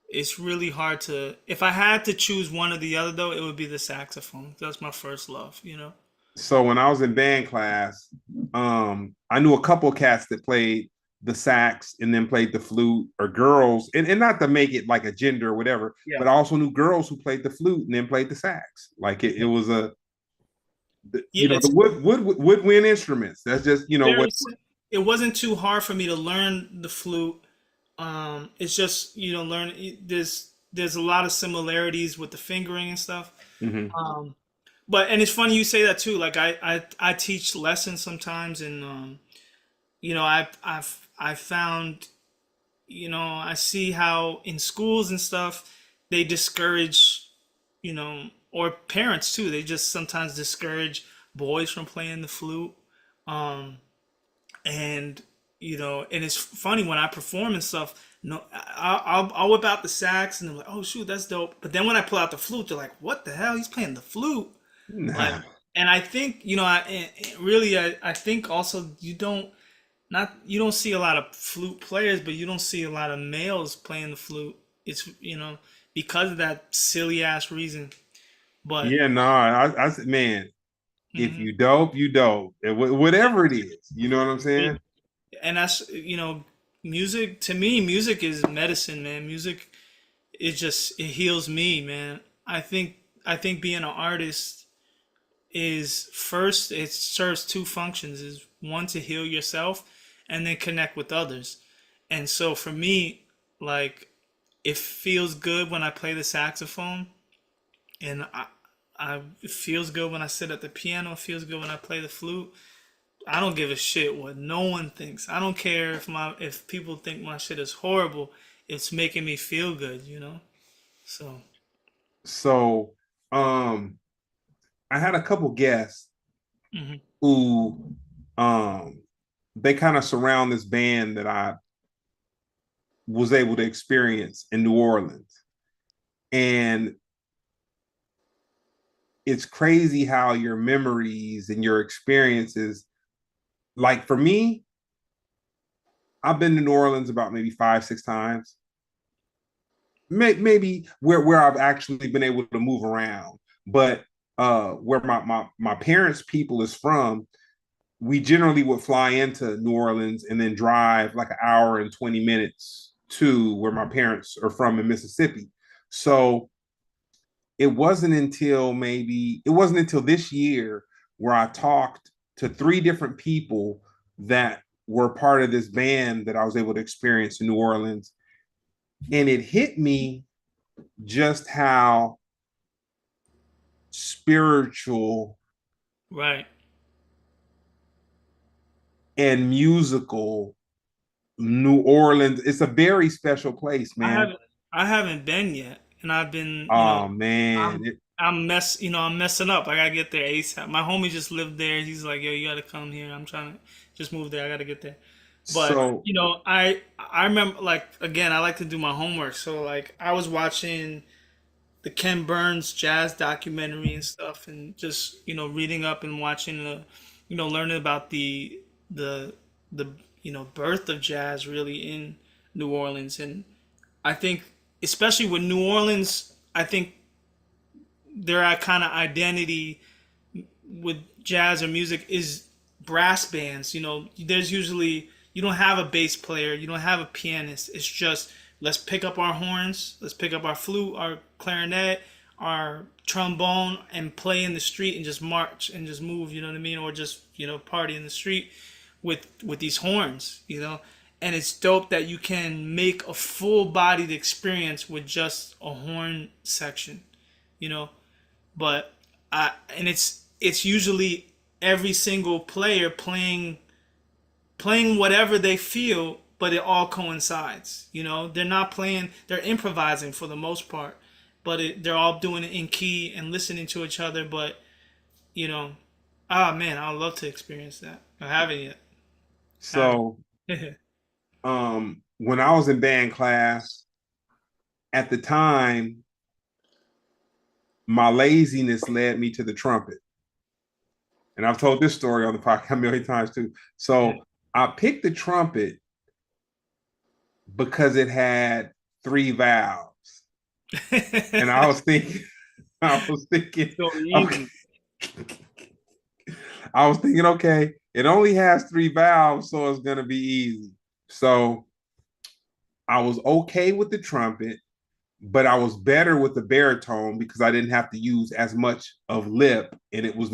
it's really hard to. If I had to choose one or the other, though, it would be the saxophone. That's my first love. So when I was in band class, I knew a couple cats that played the sax and then played the flute, or girls, and not to make it like a gender or whatever, Yeah. but I also knew girls who played the flute and then played the sax. Like it was Yeah, the it's woodwind instruments. That's just very. what. It wasn't too hard for me to learn the flute. It's just learn. There's a lot of similarities with the fingering and stuff. Mhm. Um, and it's funny you say that too. Like I teach lessons sometimes, and I found I see how in schools and stuff they discourage, or parents too. They just sometimes discourage boys from playing the flute. Um, and and it's funny when I perform and stuff. No, I'll whip out the sax and they're like, "Oh shoot, that's dope." But then when I pull out the flute, they're like, "What the hell? He's playing the flute!" Like, Nah. and I think really I think also you don't see a lot of flute players, but you don't see a lot of males playing the flute. It's because of that silly ass reason. But Yeah, nah. I said, man, if mhm. you dope, you dope. Whatever it is, you know what I'm saying? And that's music to me. Music is medicine, man. Music it heals me, man. I think being an artist is first it serves two functions: is one to heal yourself, and then connect with others. And so for me, like it feels good when I play the saxophone, and it feels good when I sit at the piano. It feels good when I play the flute. I don't give a shit what no one thinks. I don't care if people think my shit is horrible. It's making me feel good. So So, um, I had a couple guests mhm. who, um, they kind of surround this band that I was able to experience in New Orleans, and it's crazy how your memories and your experiences, like for me, I've been to New Orleans about maybe 5, 6 times, maybe where I've actually been able to move around. But where my parents' people is from, we generally would fly into New Orleans and then drive like an hour and 20 minutes to where my parents are from in Mississippi. So it wasn't until this year where I talked to three different people that were part of this band that I was able to experience in New Orleans. And it hit me just how spiritual Right. and musical New Orleans. It's a very special place, I man. haven't I haven't been yet, and I've been Oh man. I'm messing up. I gotta get there ASAP. My homie just lived there. He's like, "Yo, you gotta come here." I'm trying to just move there. I gotta get there. But So I remember like again, I like to do my homework. So like I was watching the Ken Burns jazz documentary and stuff, and just reading up and watching learning about the the birth of jazz really in New Orleans, and I think, especially with New Orleans, I think their kind of identity with jazz or music is brass bands. You know, there's usually, you don't have a bass player, you don't have a pianist. It's just, let's pick up our horns, let's pick up our flute, our clarinet, our trombone, and play in the street and just march and just move. You know what I mean? Or just, party in the street with these horns. And it's dope that you can make a full bodied experience with just a horn section. You know, but and it's usually every single player playing whatever they feel, but it all coincides. They're not playing; they're improvising for the most part, but they're all doing it in key and listening to each other. But you know, man, I'd love to experience that. I haven't yet. Haven't. So when I was in band class, at the time, my laziness led me to the trumpet. And I've told this story on the podcast a million times too. Yeah. So I picked the trumpet because it had three valves. And I was thinking, I was thinking, So okay, easy. I was thinking, okay, it only has three valves, so it's gonna be easy. So I was okay with the trumpet, but I was better with the baritone because I didn't have to use as much of lip, and it was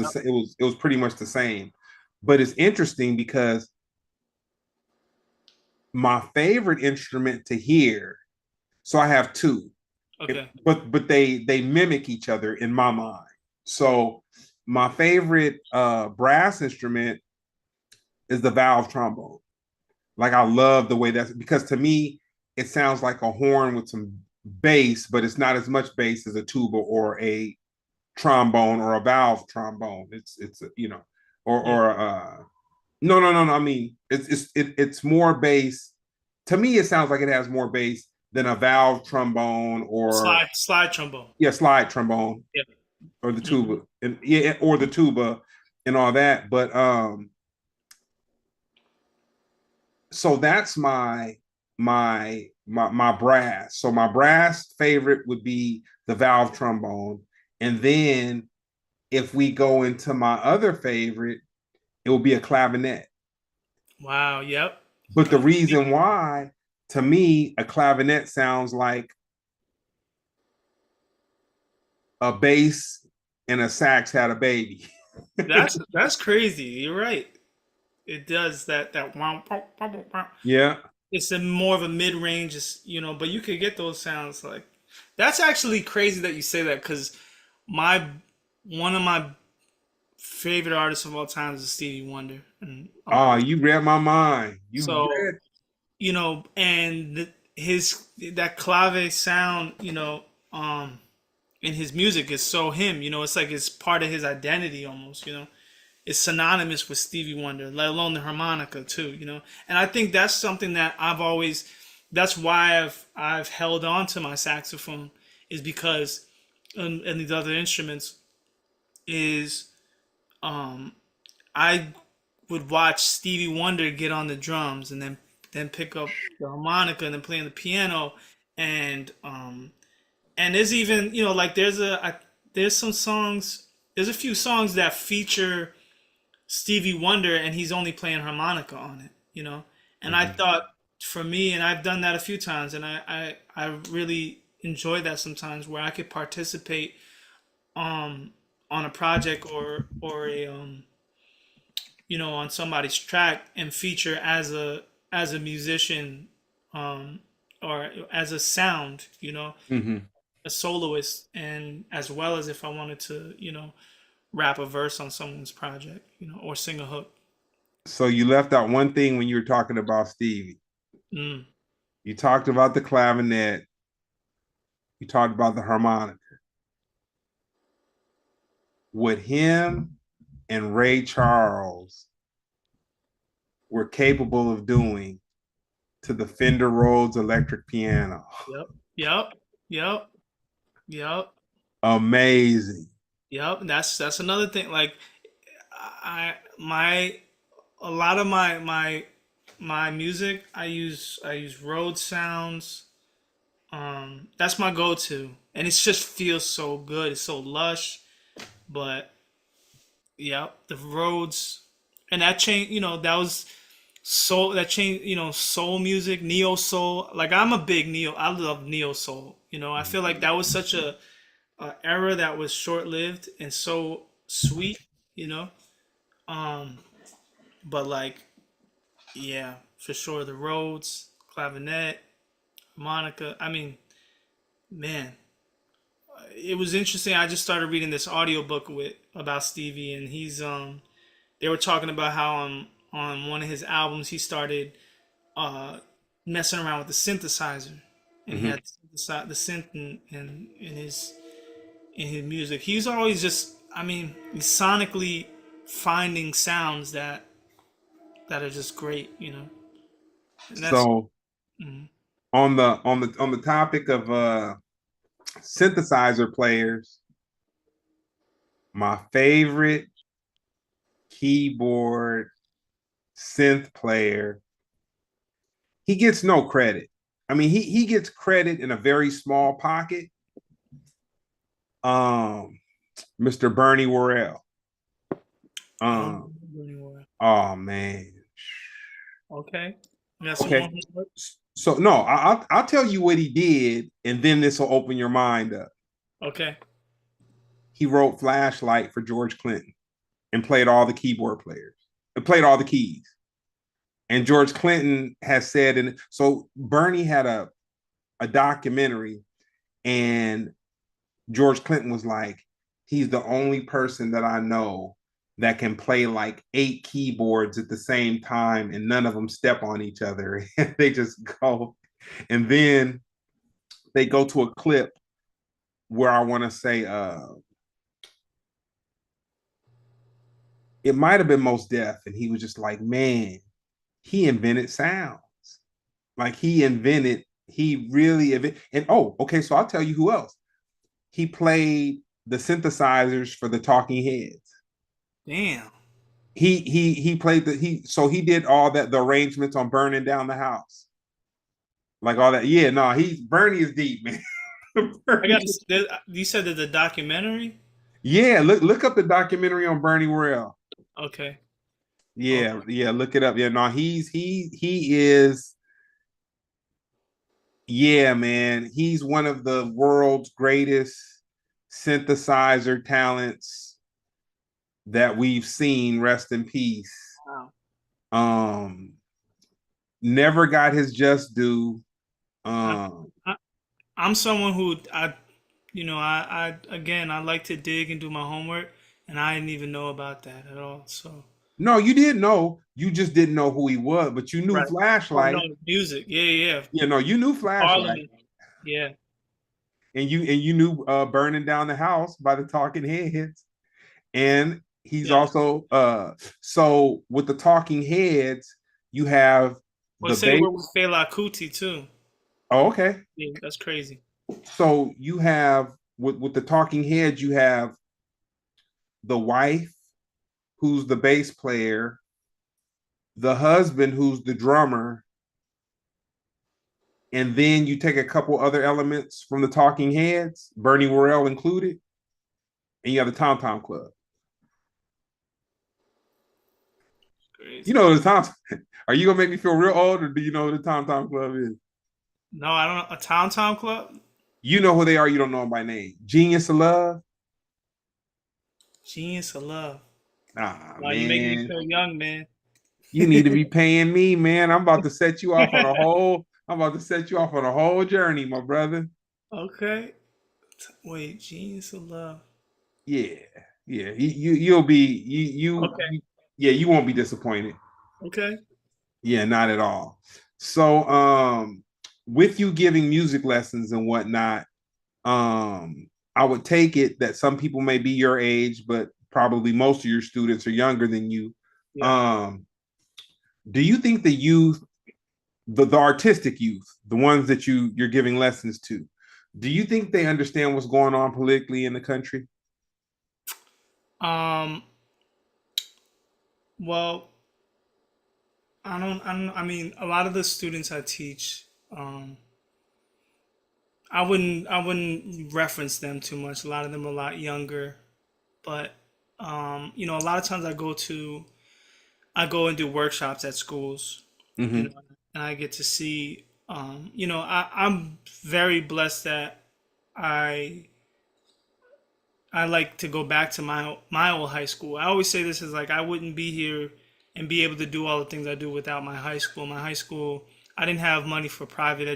pretty much the same. But it's interesting because my favorite instrument to hear, so I have two, Okay. but they mimic each other in my mind. So my favorite brass instrument is the valve trombone. Like I love the way that's because to me it sounds like a horn with some bass, but it's not as much bass as a tuba or a trombone or a valve trombone. It's Yeah. or no. I mean it's more bass. To me, it sounds like it has more bass than a valve trombone or Slide trombone. yeah, slide trombone Yeah. or the Hmm. tuba and yeah, or the tuba and all that. But so that's my brass. So my brass favorite would be the valve trombone, and then if we go into my other favorite, it will be a clavinet. Wow. Yep. But the reason why, to me, a clavinet sounds like a bass and a sax had a baby. That's crazy. You're right. It does that wow, pow, pow, pow, pow. Yeah. It's a more of a mid range, but you could get those sounds like that's actually crazy that you say that because my one of my favorite artists of all time is Stevie Wonder, and Oh, you read my mind. You so read. and his that clave sound, in his music is so him. It's like it's part of his identity almost. Is synonymous with Stevie Wonder, let alone the harmonica too. And I think that's something that that's why I've held on to my saxophone is because and these other instruments is I would watch Stevie Wonder get on the drums and then pick up the harmonica and then play on the piano and there's even like there's some songs there's a few songs that feature Stevie Wonder and he's only playing harmonica on it. And I Mhm. thought for me, and I've done that a few times, and I really enjoy that sometimes where I could participate um on a project or a on somebody's track and feature as a musician or as a sound, Mhm. a soloist, and as well as if I wanted to, rap a verse on someone's project, or sing a hook. So you left out one thing when you were talking about Stevie. Mm. You talked about the clavinet. You talked about the harmonica. What him and Ray Charles were capable of doing to the Fender Rhodes electric piano. Yep. Yep. Yep. Yep. Amazing. Yep. That's another thing. Like I my a lot of my music I use road sounds That's my go-to, and it just feels so good. It's so lush, but yeah, the Rhodes, and that changed. That was soul. That changed. Soul music, neo soul. Like I'm a big neo. I love neo soul. I feel like that was such a era that was short-lived and so sweet. You know, um, but like yeah, for sure the Rhodes, clavinet, harmonica. I mean, man, it was interesting. I just started reading this audiobook with about Stevie, and they were talking about how on one of his albums he started uh messing around with the synthesizer, and he Mm-hmm. had the synth in his music. He's always just, I mean, he's sonically finding sounds that are just great, and that's So mm, on the topic of synthesizer players, my favorite keyboard synth player, he gets no credit. I mean, he gets credit in a very small pocket. Um, Mr. Bernie Worrell. I don't Um, remember anymore. oh man. Okay, you got some more Okay. homework? So no, I'll tell you what he did, and then this will open your mind up. Okay. He wrote Flashlight for George Clinton and played all the keyboard players. And played all the keys. And George Clinton has said, and so Bernie had a documentary, and George Clinton was like, he's the only person that I know that can play like 8 keyboards at the same time, and none of them step on each other. They just go. And then they go to a clip where I want to say it might have been Most Def, and he was just like, man, he invented sounds. Like he really and oh, okay, so I'll tell you who else. He played the synthesizers for the Talking Heads. Damn. He played he did all that, the arrangements on Burning Down the House. Like all that. Yeah, no, he's Bernie is deep, man. I got Bernie, to. You said that the documentary. yeah, look up the documentary on Bernie Worrell. Okay. Yeah, Okay. yeah, look it up. Yeah, no, he is, yeah, man. He's one of the world's greatest synthesizer talents that we've seen. Rest in peace. Wow. Um, never got his just due. I, Um, I I'm someone who I again I like to dig and do my homework, and I didn't even know about that at all. So no, you did know. You just didn't know who he was, but you knew right. Oh no, Flashlight. music. Yeah, yeah, yeah. You know, you knew Flashlight, Parliament. Yeah, and you knew Burning Down the House by the Talking Heads. And he's yeah. also so with the Talking Heads, you have Well, the say bass. we're with Fela Kuti too. Oh, okay. Yeah, that's crazy. So you have with the Talking Heads, you have the wife who's the bass player, the husband who's the drummer, and then you take a couple other elements from the Talking Heads, Bernie Worrell included, and you have the Tom Tom Club. You Crazy. know the Tom. Are you gonna make me feel real old, or do you know what the Tom Tom Club is? No, I don't know. A Town Town Club? You know who they are. You don't know them by name. Genius of Love. Genius of Love. Ah, Wow, you making me man, feel young, man. you need to be paying me, man. I'm about to set you off on a whole. I'm about to set you off on a whole journey, my brother. Okay. Wait, Genius of Love. Yeah, yeah. You'll be Okay. yeah, you won't be disappointed. Okay. Yeah, not at all. So, with you giving music lessons and whatnot, I would take it that some people may be your age, but probably most of your students are younger than you. Yeah. Um, do you think the youth, the artistic youth, the ones that you're giving lessons to, do you think they understand what's going on politically in the country? Um. Well, I don't. I mean, a lot of the students I teach, I wouldn't reference them too much. A lot of them are a lot younger, but a lot of times I go and do workshops at schools, Mm-hmm. and I get to see, I'm very blessed that I I like to go back to my old high school. I always say this is like I wouldn't be here and be able to do all the things I do without my high school. My high school, I didn't have money for private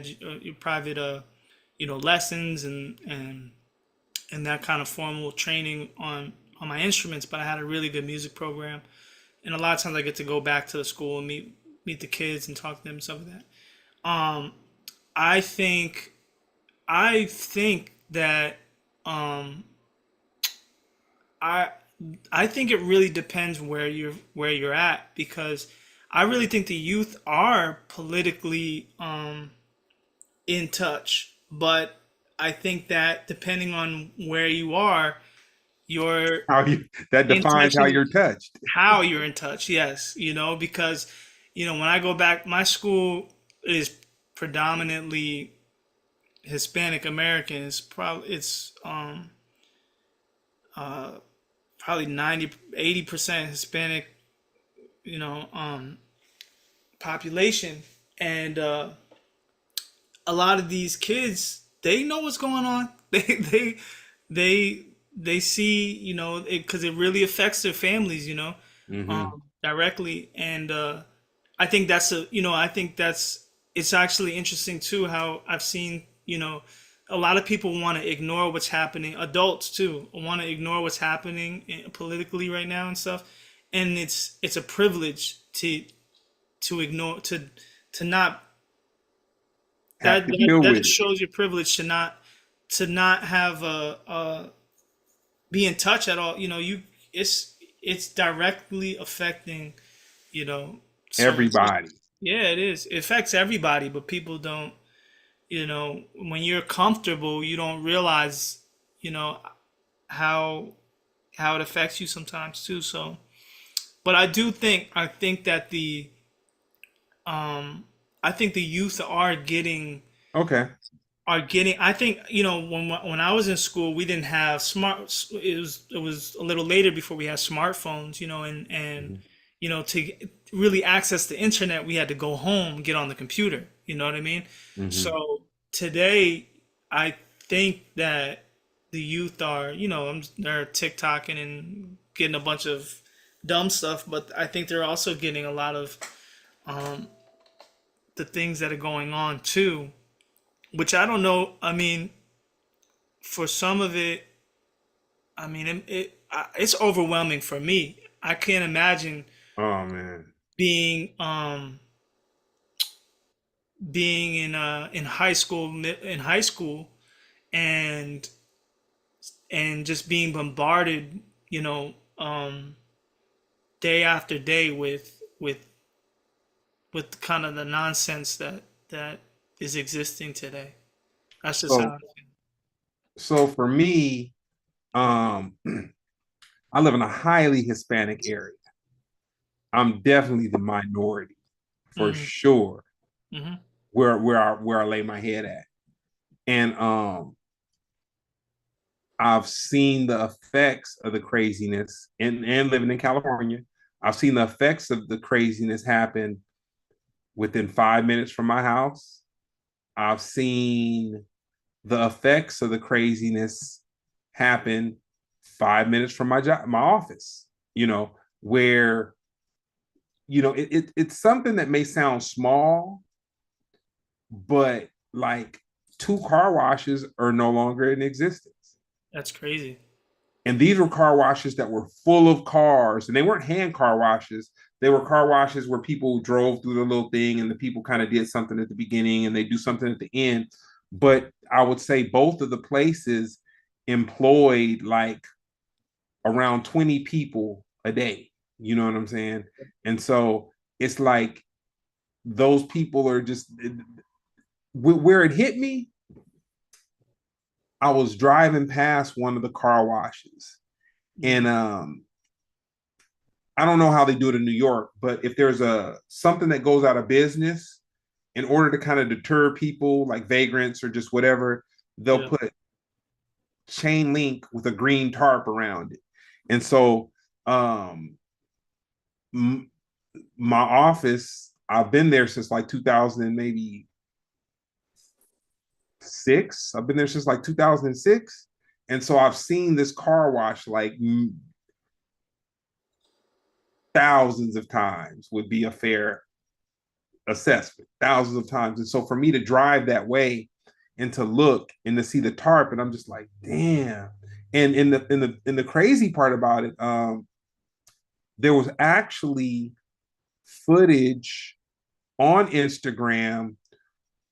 lessons and that kind of formal training on my instruments, but I had a really good music program. And a lot of times I get to go back to the school and meet the kids and talk to them and stuff like that. Um, I think I think that um, I I think it really depends where you're at, because I really think the youth are politically in touch, but I think that depending on where you are, you're How you that in defines touch how in you're touched. how you're in touch. Yes, because when I go back, my school is predominantly Hispanic American. Probably 90-80% Hispanic, you know, um, population, and a lot of these kids, they know what's going on. They they see, because it really affects their families, Mm-hmm. directly. And I think that's it's actually interesting too how I've seen, a lot of people want to ignore what's happening. Adults too want to ignore what's happening politically right now and stuff. And it's a privilege to ignore, to not, Have to that deal that with it. shows your privilege to not have be in touch at all. It's directly affecting, so Everybody. yeah, it is. It affects everybody, but people don't, when you're comfortable, you don't realize, you know, how it affects you sometimes too. So, but I think that um I think the youth Okay. are getting. I think, when I was in school, we didn't have smart. It was a little later before we had smartphones, and Mm-hmm. to really access the internet, we had to go home, get on the computer. You know what I mean? Mm-hmm. So today, I think that the youth are, they're TikToking and getting a bunch of dumb stuff, but I think they're also getting a lot of um, the things that are going on too, which I don't know. I mean, for some of it, I mean, it's overwhelming for me. I can't imagine Oh man. being being in high school and just being bombarded, day after day with kind of the nonsense that is existing today. That's just how So I so for me, um, I live in a highly Hispanic area. I'm definitely the minority for feel. sure. Hmm. Where I lay my head at, and I've seen the effects of the craziness, and living in California, I've seen the effects of the craziness happen within 5 minutes from my house. I've seen the effects of the craziness happen 5 minutes from my job, my office. You know, where it's something that may sound small, but like two car washes are no longer in existence. That's crazy. And these were car washes that were full of cars, and they weren't hand car washes. They were car washes where people drove through the little thing, and the people kind of did something at the beginning and they do something at the end. But I would say both of the places employed like around 20 people a day. You know what I'm saying? And so it's like those people are just where it hit me. I was driving past one of the car washes, and Hmm. I don't know how they do it in New York, but if there's a something that goes out of business, in order to kind of deter people like vagrants or just whatever, they'll Yeah. put chain link with a green tarp around it. And so um m- my office, I've been there since like 2000 and maybe six. I've been there since like 2006. And so I've seen this car wash like thousands of times would be a fair assessment, thousands of times. And so for me to drive that way and to look and to see the tarp, and I'm just like, damn. And in the crazy part about it, there was actually footage on Instagram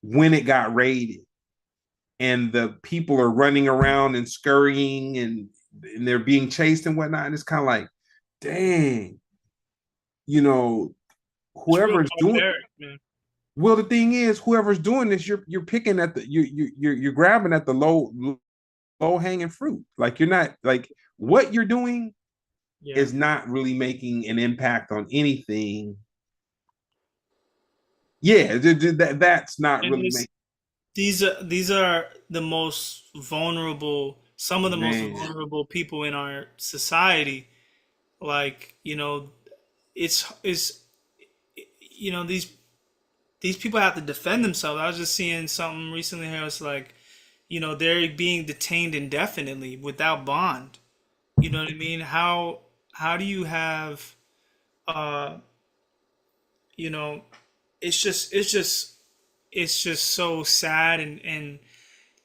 when it got raided, and the people are running around and scurrying, and they're being chased and whatnot. And it's kind of like, dang, you know, It's real whoever's doing. barbaric, man. Well, the thing is, whoever's doing this, you're picking at the you're grabbing at the low hanging fruit. Like you're not like what you're doing Yeah. is not really making an impact on anything. Yeah, that's not And really this, making. these are the most vulnerable, some of the most Man, vulnerable people in our society. Like, it's these people have to defend themselves. I was just seeing something recently here. It's like, they're being detained indefinitely without bond. You know what I mean? How do you have uh you know it's just so sad and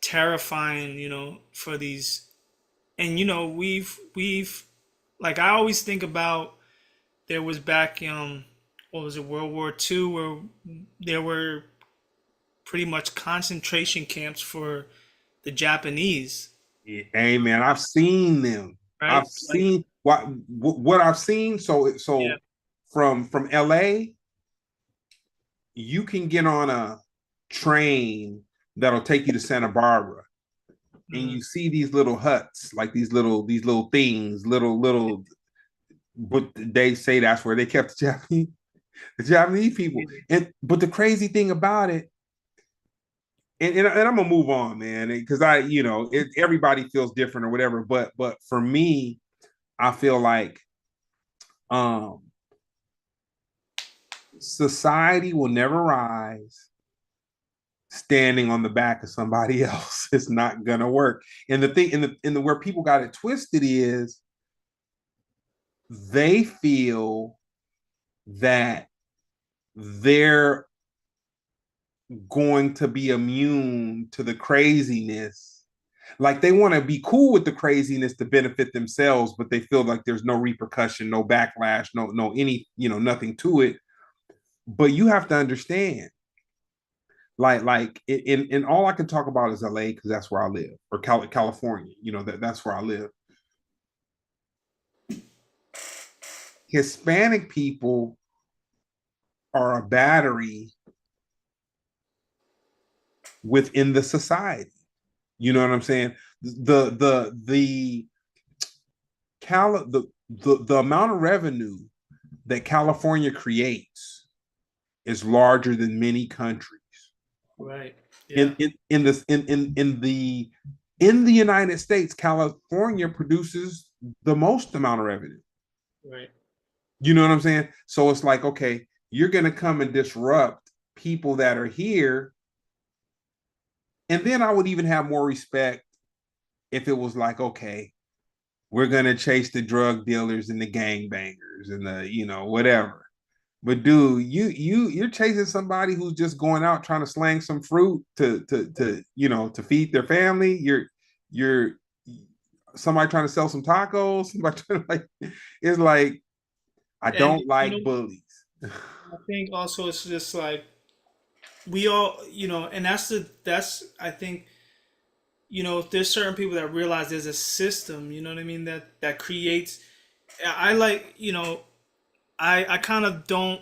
terrifying, for these. And we've like, I always think about, there was back what was it, World War II, where there were pretty much concentration camps for the Japanese, hey man, I've seen them. right? I've Like, seen what I've seen. yeah. So from LA, you can get on a train that'll take you to Santa Barbara, and Mhm. you see these little huts, like these little things, little. But they say that's where they kept the Japanese people. And but the crazy thing about it, and I'm gonna move on, man, because everybody feels different or whatever. But for me, I feel like um society will never rise standing on the back of somebody else. It's not gonna work. And the thing in the where people got it twisted is they feel that they're going to be immune to the craziness. Like they want to be cool with the craziness to benefit themselves, but they feel like there's no repercussion, no backlash, no any, nothing to it. But you have to understand, like in all I can talk about is LA because that's where I live, or California. That's where I live. Hispanic people are a battery within the society. You know what I'm saying? The the amount of revenue that California creates is larger than many countries. Right. Yeah. In this in the United States, California produces the most amount of revenue. Right. You know what I'm saying? So it's like, okay, you're gonna come and disrupt people that are here. And then I would even have more respect if it was like, okay, we're gonna chase the drug dealers and the gangbangers and the whatever. But dude, you're chasing somebody who's just going out trying to slang some fruit to feed their family. You're somebody trying to sell some tacos. Somebody trying to it's like I And don't like bullies. I think also it's just like, we all, and that's I think, there's certain people that realize there's a system, you know what I mean, that creates. I like, I kind of don't,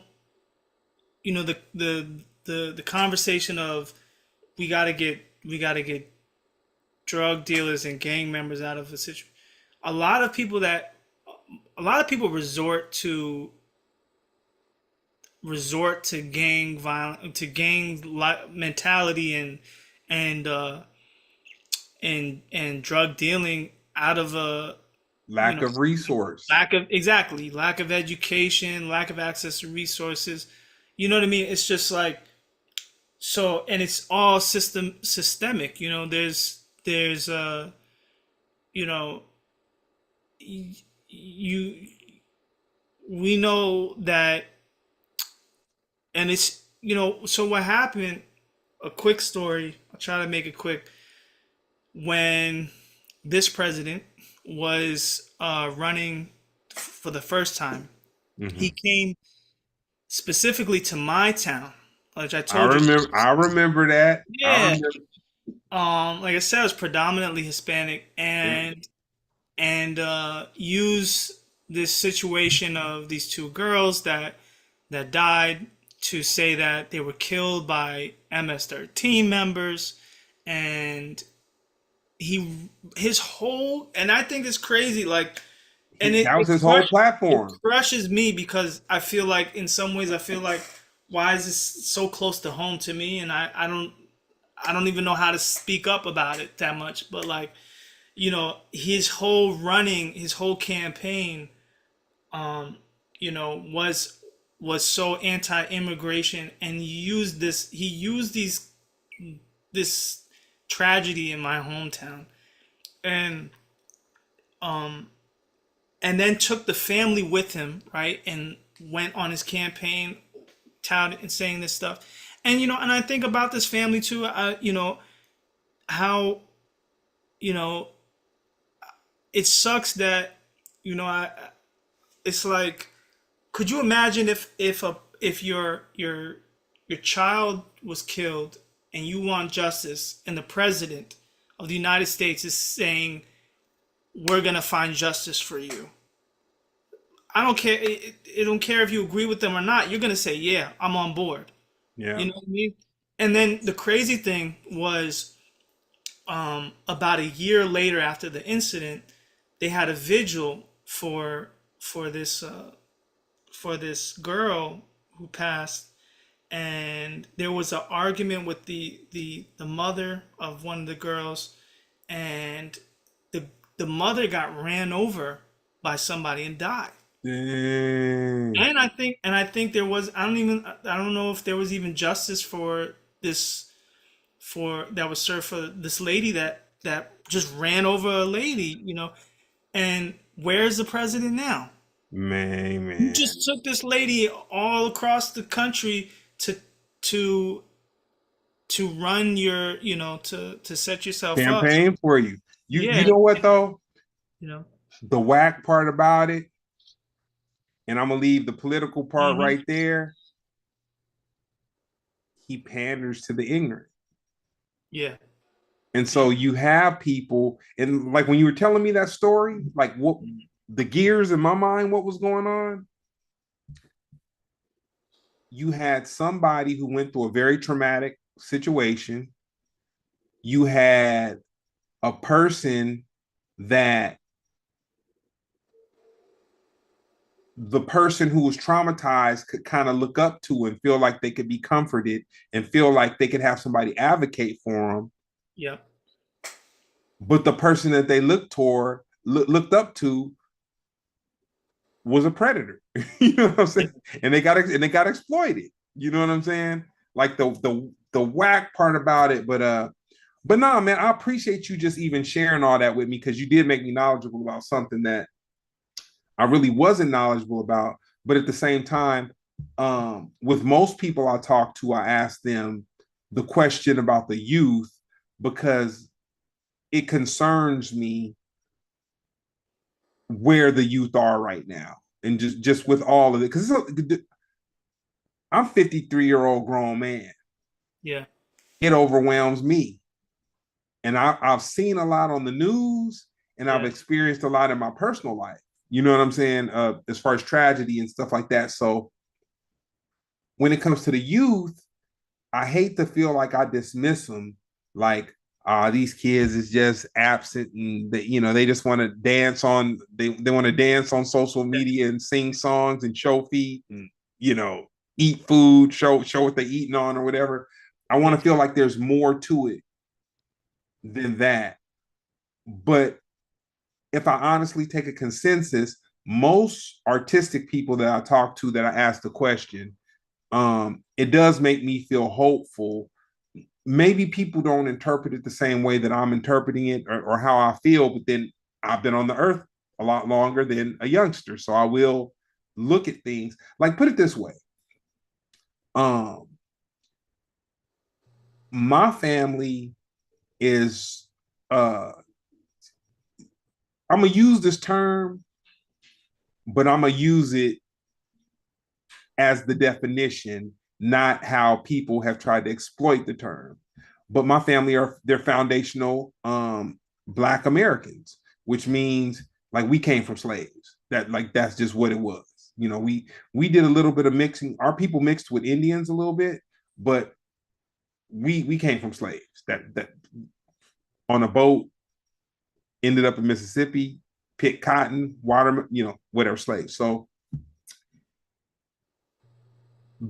the conversation of, we got to get drug dealers and gang members out of the situation. A lot of people that a lot of people resort to gang violence, to gang mentality, and and drug dealing out of a, you Lack know, of resource. lack of education, lack of access to resources. You know what I mean? It's just like, so, and it's all systemic. You know, there's you know, you we know that, and it's, so what happened, a quick story, I'll try to make it quick. When this president was running for the first time, he Hmm. came specifically to my town, which I I told you. remember. I remember that. I Yeah. remember. Like I said, I was predominantly Hispanic, Yeah. and use this situation of these two girls that died to say that they were killed by MS-13 members, and his whole, and I think it's crazy, like, and That was his whole it platform. crushes me because I feel like, in some ways, I feel like, why is this so close to home to me? And I don't even know how to speak up about it that much, but like, his whole campaign, um, was so anti-immigration, and he used this tragedy in my hometown, and um and then took the family with him, right, and went on his campaign, touting and saying this stuff. And and I think about this family too, how, you know it sucks that, I it's like, could you imagine if your child was killed and you want justice, and the president of the United States is saying, we're going to find justice for you. I don't care. It don't care if you agree with them or not. You're going to say, yeah, I'm on board. Yeah. You know what I mean? And then the crazy thing was, about a year later after the incident, they had a vigil for this for this girl who passed, and there was an argument with the mother of one of the girls, and the mother got ran over by somebody and died. Dang. And I think there was, I don't know if there was even justice for this, for that was served for this lady that just ran over a lady, and where's the president now? Man, You man. just took this lady all across the country to to run your, to set yourself up. Campaign for you. You Yeah, know what though? you know. The whack part about it, and I'm gonna leave the political part Hmm. right there. He panders to the ignorant. Yeah, And yeah. so you have people, and like when you were telling me that story, like what Mhm. the gears in my mind, what was going on? You had somebody who went through a very traumatic situation. You had a person that the person who was traumatized could kind of look up to and feel like they could be comforted and feel like they could have somebody advocate for them. Yeah. But the person that they looked up to was a predator. You know what I'm saying? And they got exploited. You know what I'm saying? Like the whack part about it, but no, man, I appreciate you just even sharing all that with me because you did make me knowledgeable about something that I really wasn't knowledgeable about. But at the same time, with most people I talk to, I ask them the question about the youth because it concerns me where the youth are right now, and just with all of it. Because I'm 53-year-old grown man. Yeah. It overwhelms me, and I've seen a lot on the news, and I've Yeah. experienced a lot in my personal life. You know what I'm saying? As far as tragedy and stuff like that. So when it comes to the youth, I hate to feel like I dismiss them, like these kids is just absent and they just want to dance on they want to dance on social media and sing songs and show feet and you know eat food, show what they're eating on or whatever. I want Yeah. to feel like there's more to it than that. But if I honestly take a consensus, most artistic people that I talk to that I ask the question, it does make me feel hopeful. Maybe people don't interpret it the same way that I'm interpreting it, or how I feel, but then I've been on the earth a lot longer than a youngster. So I will look at things like, put it this way. Um, my family is I'm gonna use this term, but I'm gonna use it as the definition, not how people have tried to exploit the term. But my family are they're foundational Black Americans, which means like we came from slaves. That like that's just what it was. You know, we did a little bit of mixing. Our people mixed with Indians a little bit, but we came from slaves. That on a boat ended up in Mississippi, picked cotton, water, you know, whatever slaves. So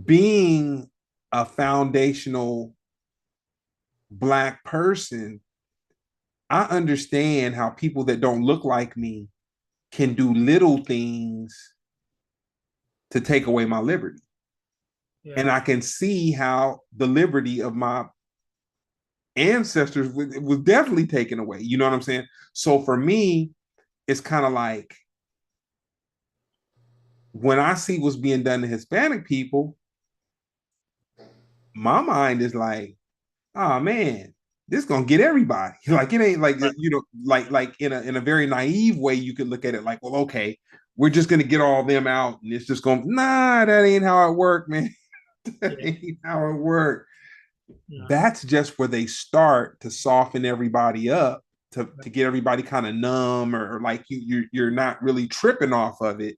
being a foundational Black person, I understand how people that don't look like me can do little things to take away my liberty. Yeah. And I can see how the liberty of my ancestors was definitely taken away. You know what I'm saying? So for me, it's kind of like when I see what's being done to Hispanic people, my mind is like, oh man, this gonna get everybody. Like it ain't like, Right. you know, like in a very naive way, you could look at it like, well, okay, we're just gonna get all them out, and it's just going, nah, that ain't how it worked, man. That Yeah. ain't how it worked. No. That's just where they start to soften everybody up to get everybody kind of numb, or like you're not really tripping off of it,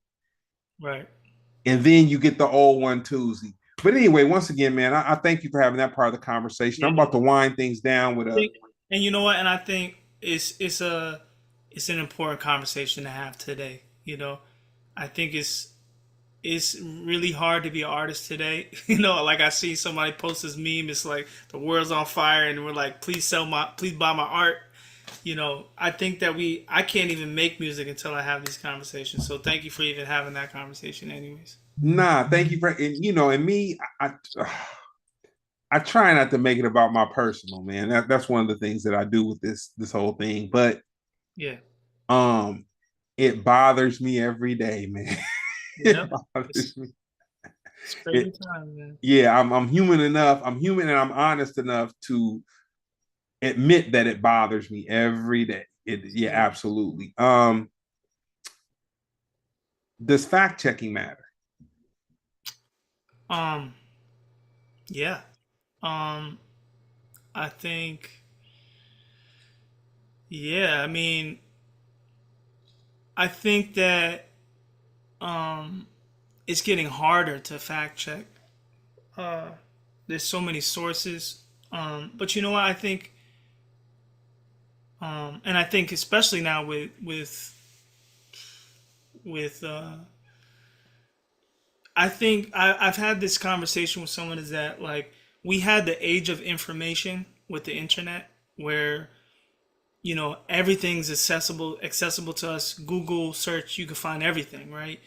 Right. and then you get the old one Tuesday. But anyway, once again, man, I thank you for having that part of the conversation. I'm Yeah. about to wind things down with a. And you know what? And I think it's an important conversation to have today. You know, I think it's really hard to be an artist today. You know, like I see somebody post this meme. It's like the world's on fire, and we're like, please buy my art. You know, I think that I can't even make music until I have these conversations. So thank you for even having that conversation, anyways. Nah, thank you for, and you know, and me, I try not to make it about my personal, man. That's one of the things that I do with this whole thing. But Yeah. um, it bothers me every day, man. It Yep. bothers me. It's It, crazy time, man. yeah, I'm human enough. I'm human and I'm honest enough to admit that it bothers me every day. Yeah, absolutely. Does fact checking matter? Um. Yeah. Um. I think. Yeah. I mean, I think that it's getting harder to fact check. Uh, there's so many sources. But you know what? I think, and I think especially now with I think I've had this conversation with someone is that like we had the age of information with the internet where you know everything's accessible to us. Google search, you can find everything, right?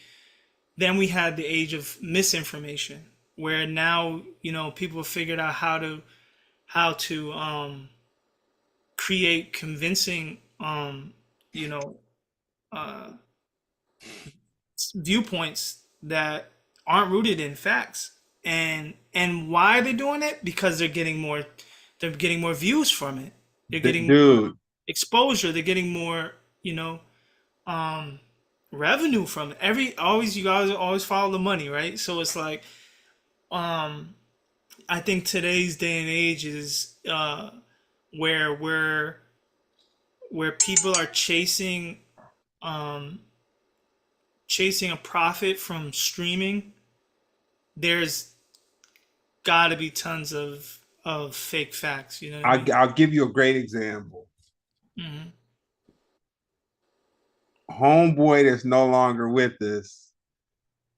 Then we had the age of misinformation where now you know people have figured out how to create convincing you know uh, viewpoints that aren't rooted in facts. And why are they doing it? Because they're getting more views from it. They're getting more Dude, exposure. They're getting more, you know, um, revenue from it. You guys always follow the money, right? So it's like, I think today's day and age is where where people are chasing a profit from streaming. There's got to be tons of fake facts. You know what I mean? I'll give you a great example. Hmm. Homeboy that's no longer with us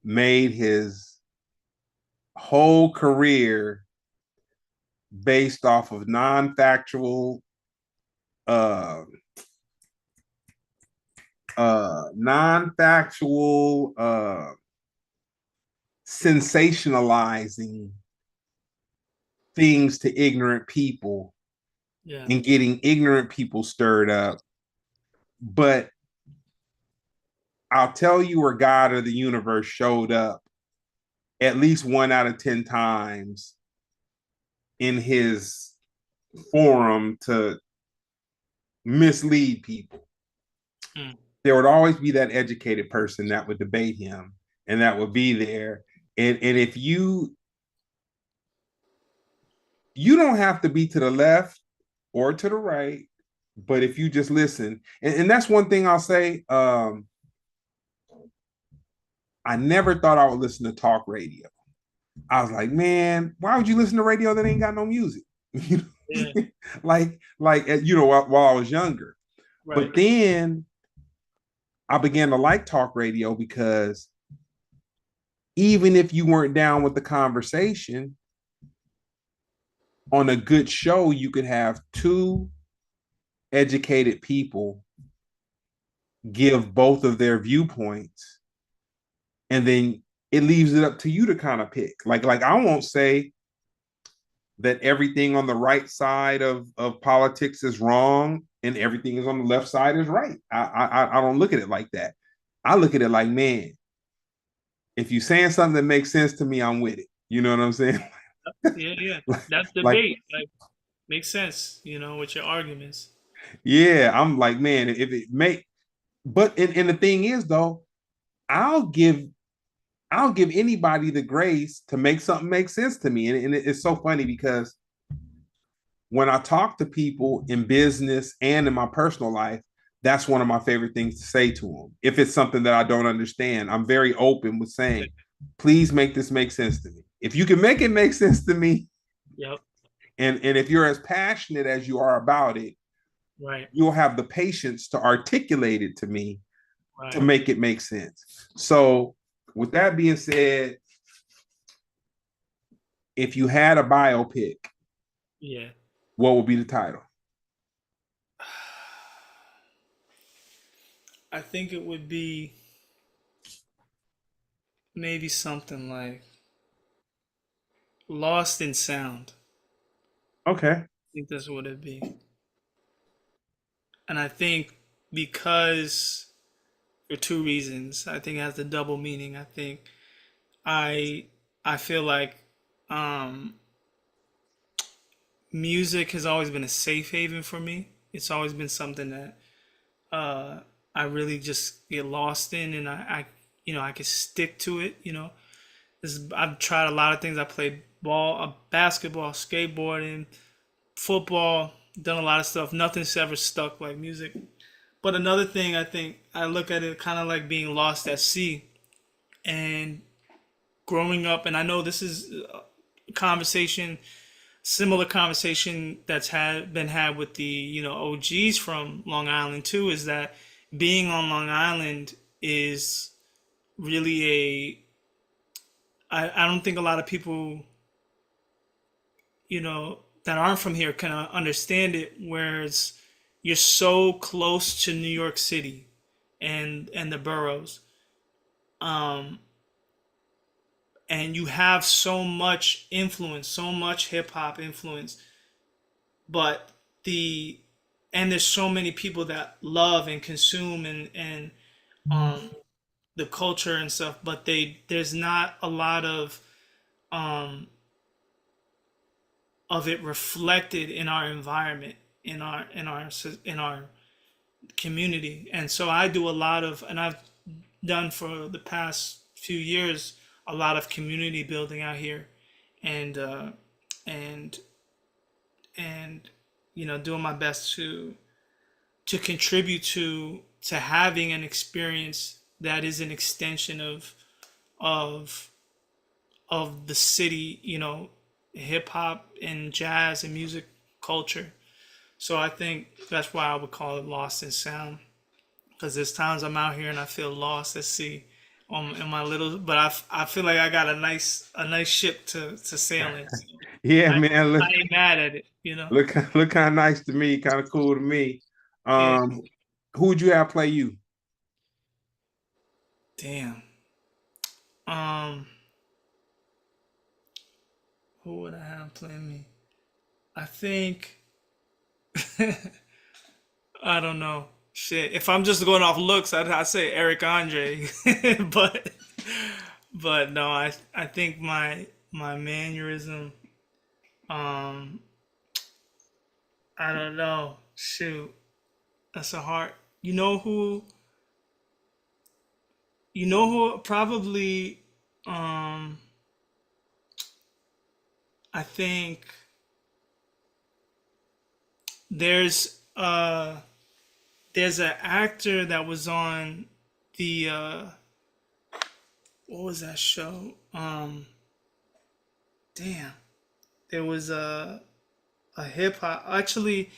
made his whole career based off of non-factual uh non-factual, sensationalizing things to ignorant people Yeah. and getting ignorant people stirred up. But I'll tell you where God or the universe showed up at least 1 out of 10 times in his forum to mislead people. Mm. There would always be that educated person that would debate him and that would be there. And if you don't have to be to the left or to the right, but if you just listen, and that's one thing I'll say. I never thought I would listen to talk radio. I was like, man, why would you listen to radio that ain't got no music? Yeah. While I was younger. Right. But then I began to like talk radio because even if you weren't down with the conversation, on a good show, you could have two educated people give both of their viewpoints, and then it leaves it up to you to kind of pick. Like I won't say that everything on the right side of politics is wrong and everything is on the left side is right. I don't look at it like that. I look at it like, man, if you're saying something that makes sense to me, I'm with it. You know what I'm saying? Yeah, yeah. like, That's like, debate. Like, makes sense, with your arguments. yeah, I'm like, man, if it make, but and the thing is though, I'll give I'll give anybody the grace to make something make sense to me. And it's so funny because when I talk to people in business and in my personal life, that's one of my favorite things to say to them. If it's something that I don't understand, I'm very open with saying, please make this make sense to me. If you can make it make sense to me, Yep. and if you're as passionate as you are about it, Right. you'll have the patience to articulate it to me to Right. make it make sense. So, with that being said, if you had a biopic, Yeah. what would be the title? I think it would be maybe something like Lost in Sound. Okay. I think that's what it'd be. And I think because for two reasons. I think it has the double meaning. I think I I feel like um music has always been a safe haven for me. It's always been something that uh I really just get lost in, and I can stick to it. I've tried a lot of things. I played ball, basketball, skateboarding, football, done a lot of stuff. Nothing's ever stuck like music. But another thing, I think I look at it kind of like being lost at sea and growing up. And I know this is a conversation, similar conversation that's been had with the OGs from Long Island too. Is that being on Long Island is really I don't think a lot of people that aren't from here can understand it. Whereas you're so close to New York City and the boroughs, um, and you have so much influence, so much hip hop influence, but the and there's so many people that love and consume and um, the culture and stuff, but there's not a lot um, of it reflected in our environment, in our community. And so I do a lot of, and I've done for the past few years a lot of community building out here, and and and doing my best to contribute to having an experience that is an extension of of the city, hip hop and jazz and music culture. So I think that's why I would call it Lost in Sound, because there's times I'm out here and I feel lost at sea, in my little. But I feel like I got a nice ship to sail in. So Yeah, I man. I ain't mad at it. Look kind of nice to me, kind of cool to me. Yeah. Um, who would you have play you? Damn. Um, who would I have playing me? I think I don't know. Shit. If I'm just going off looks, I'd say Eric Andre. but but no, I think my mannerism. Um, I don't know. Shoot, that's a hard. You know who? You know who? Probably. Um, I think there's uh there's an actor that was on the what was that show? Damn. There was a hip hop actually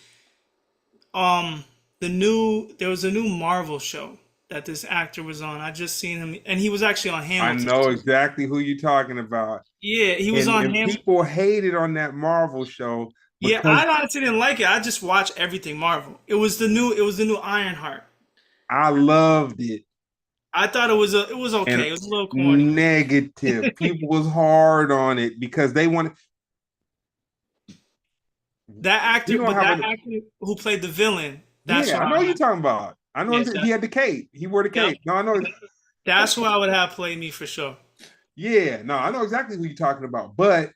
there was a new Marvel show that this actor was on. I just seen him and he was actually on I Hamilton know too. exactly who you're talking about. Yeah, he was on And Hamilton. people hated on that Marvel show Yeah, because I honestly didn't like it. I just watch everything Marvel. It was the new Ironheart. I loved it. I thought it was And okay. It was a little corny. negative. People was hard on it because they wanted That we actor, don't but have that a actor who played the villain, that's yeah, what I know what I you're talking about. I know yeah, he had the cape. He wore the yep. cape. No, I know. That's who I would have played me for sure. Yeah, no, I know exactly who you're talking about. But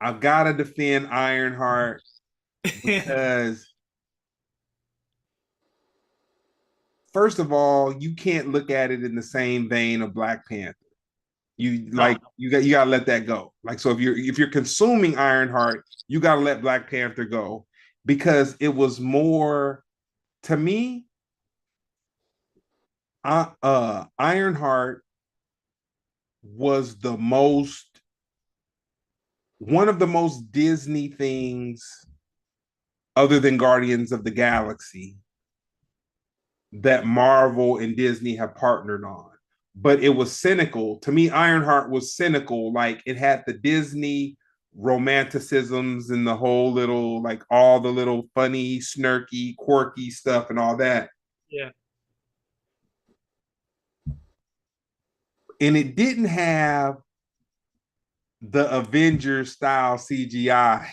I've got to defend Ironheart Yeah. because, first of all, you can't look at it in the same vein of Black Panther. You No. like you got to let that go. Like so, if you're consuming Ironheart, you got to let Black Panther go because it was more to me. Ironheart was the most one of the most Disney things other than Guardians of the Galaxy that Marvel and Disney have partnered on. But it was cynical. To me, Ironheart was cynical. Like it had the Disney romanticisms and the whole little, like all the little funny, snarky, quirky stuff and all that. Yeah. And it didn't have the Avengers style CGI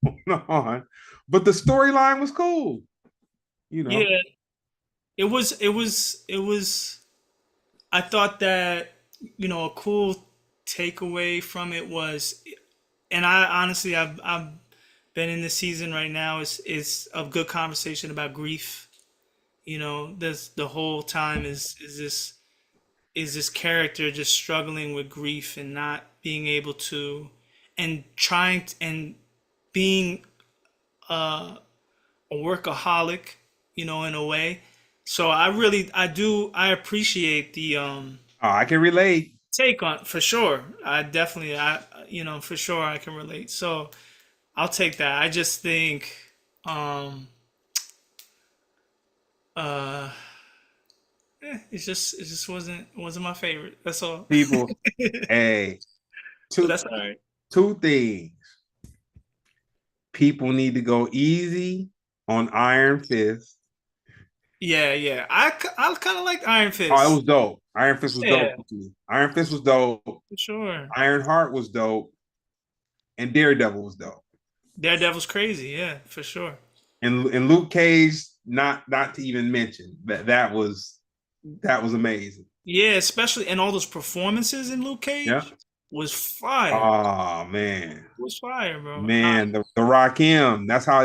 going on, but the storyline was cool, you know. Yeah. It was I thought that, a cool takeaway from it was, and I honestly I've been in this season right now is a good conversation about grief. This the whole time is this character just struggling with grief and not being able to and trying to, and being a workaholic, in a way. So I appreciate the Oh, I can relate. take on for sure. For sure I can relate. So I'll take that. I just think um uh it just wasn't my favorite. That's all. People, hey, But two that's all right. two things. People need to go easy on Iron Fist. Yeah, yeah. I kind of like Iron Oh, it Fist. was dope. Iron Fist was dope Yeah, to me. Iron Fist was dope. for sure. Iron Heart was dope, and Daredevil was dope. Daredevil's crazy. Yeah, for sure. And Luke Cage, not to even mention that was amazing. Yeah, especially and all those performances in Luke Yeah. Cage was fire. Oh man, Was fire, bro. man, the Rock him. That's how.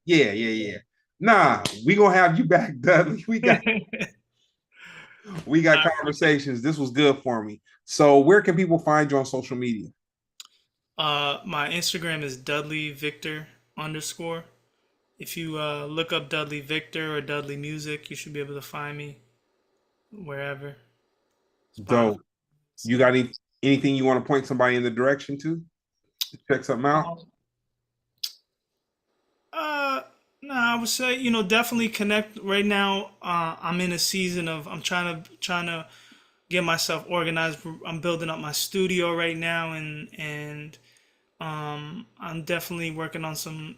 Yeah, yeah, yeah. Nah, we gonna have you back, Dudley. We got we got conversations. This was good for me. So, where can people find you on social media? My Instagram is Dudley Victor _. If you look up Dudley Victor or Dudley Music, you should be able to find me wherever. Spotify. Dope. You got anything you want to point somebody in the direction to check something out? Um, uh, no, I would say definitely connect. Right now, I'm in a season of I'm trying to get myself organized. I'm building up my studio right now, and I'm definitely working on some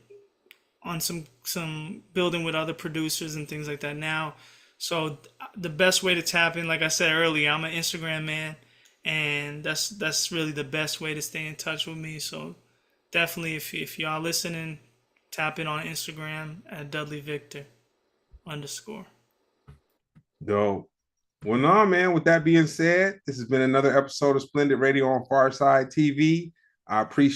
building with other producers and things like that now. So the best way to tap in, like I said earlier, I'm an Instagram man, and that's really the best way to stay in touch with me. So definitely, if y'all listening, tap in on Instagram at Dudley Victor underscore. Dope. Well, no, man. With that being said, this has been another episode of Splendid Radio on Farside TV. I appreciate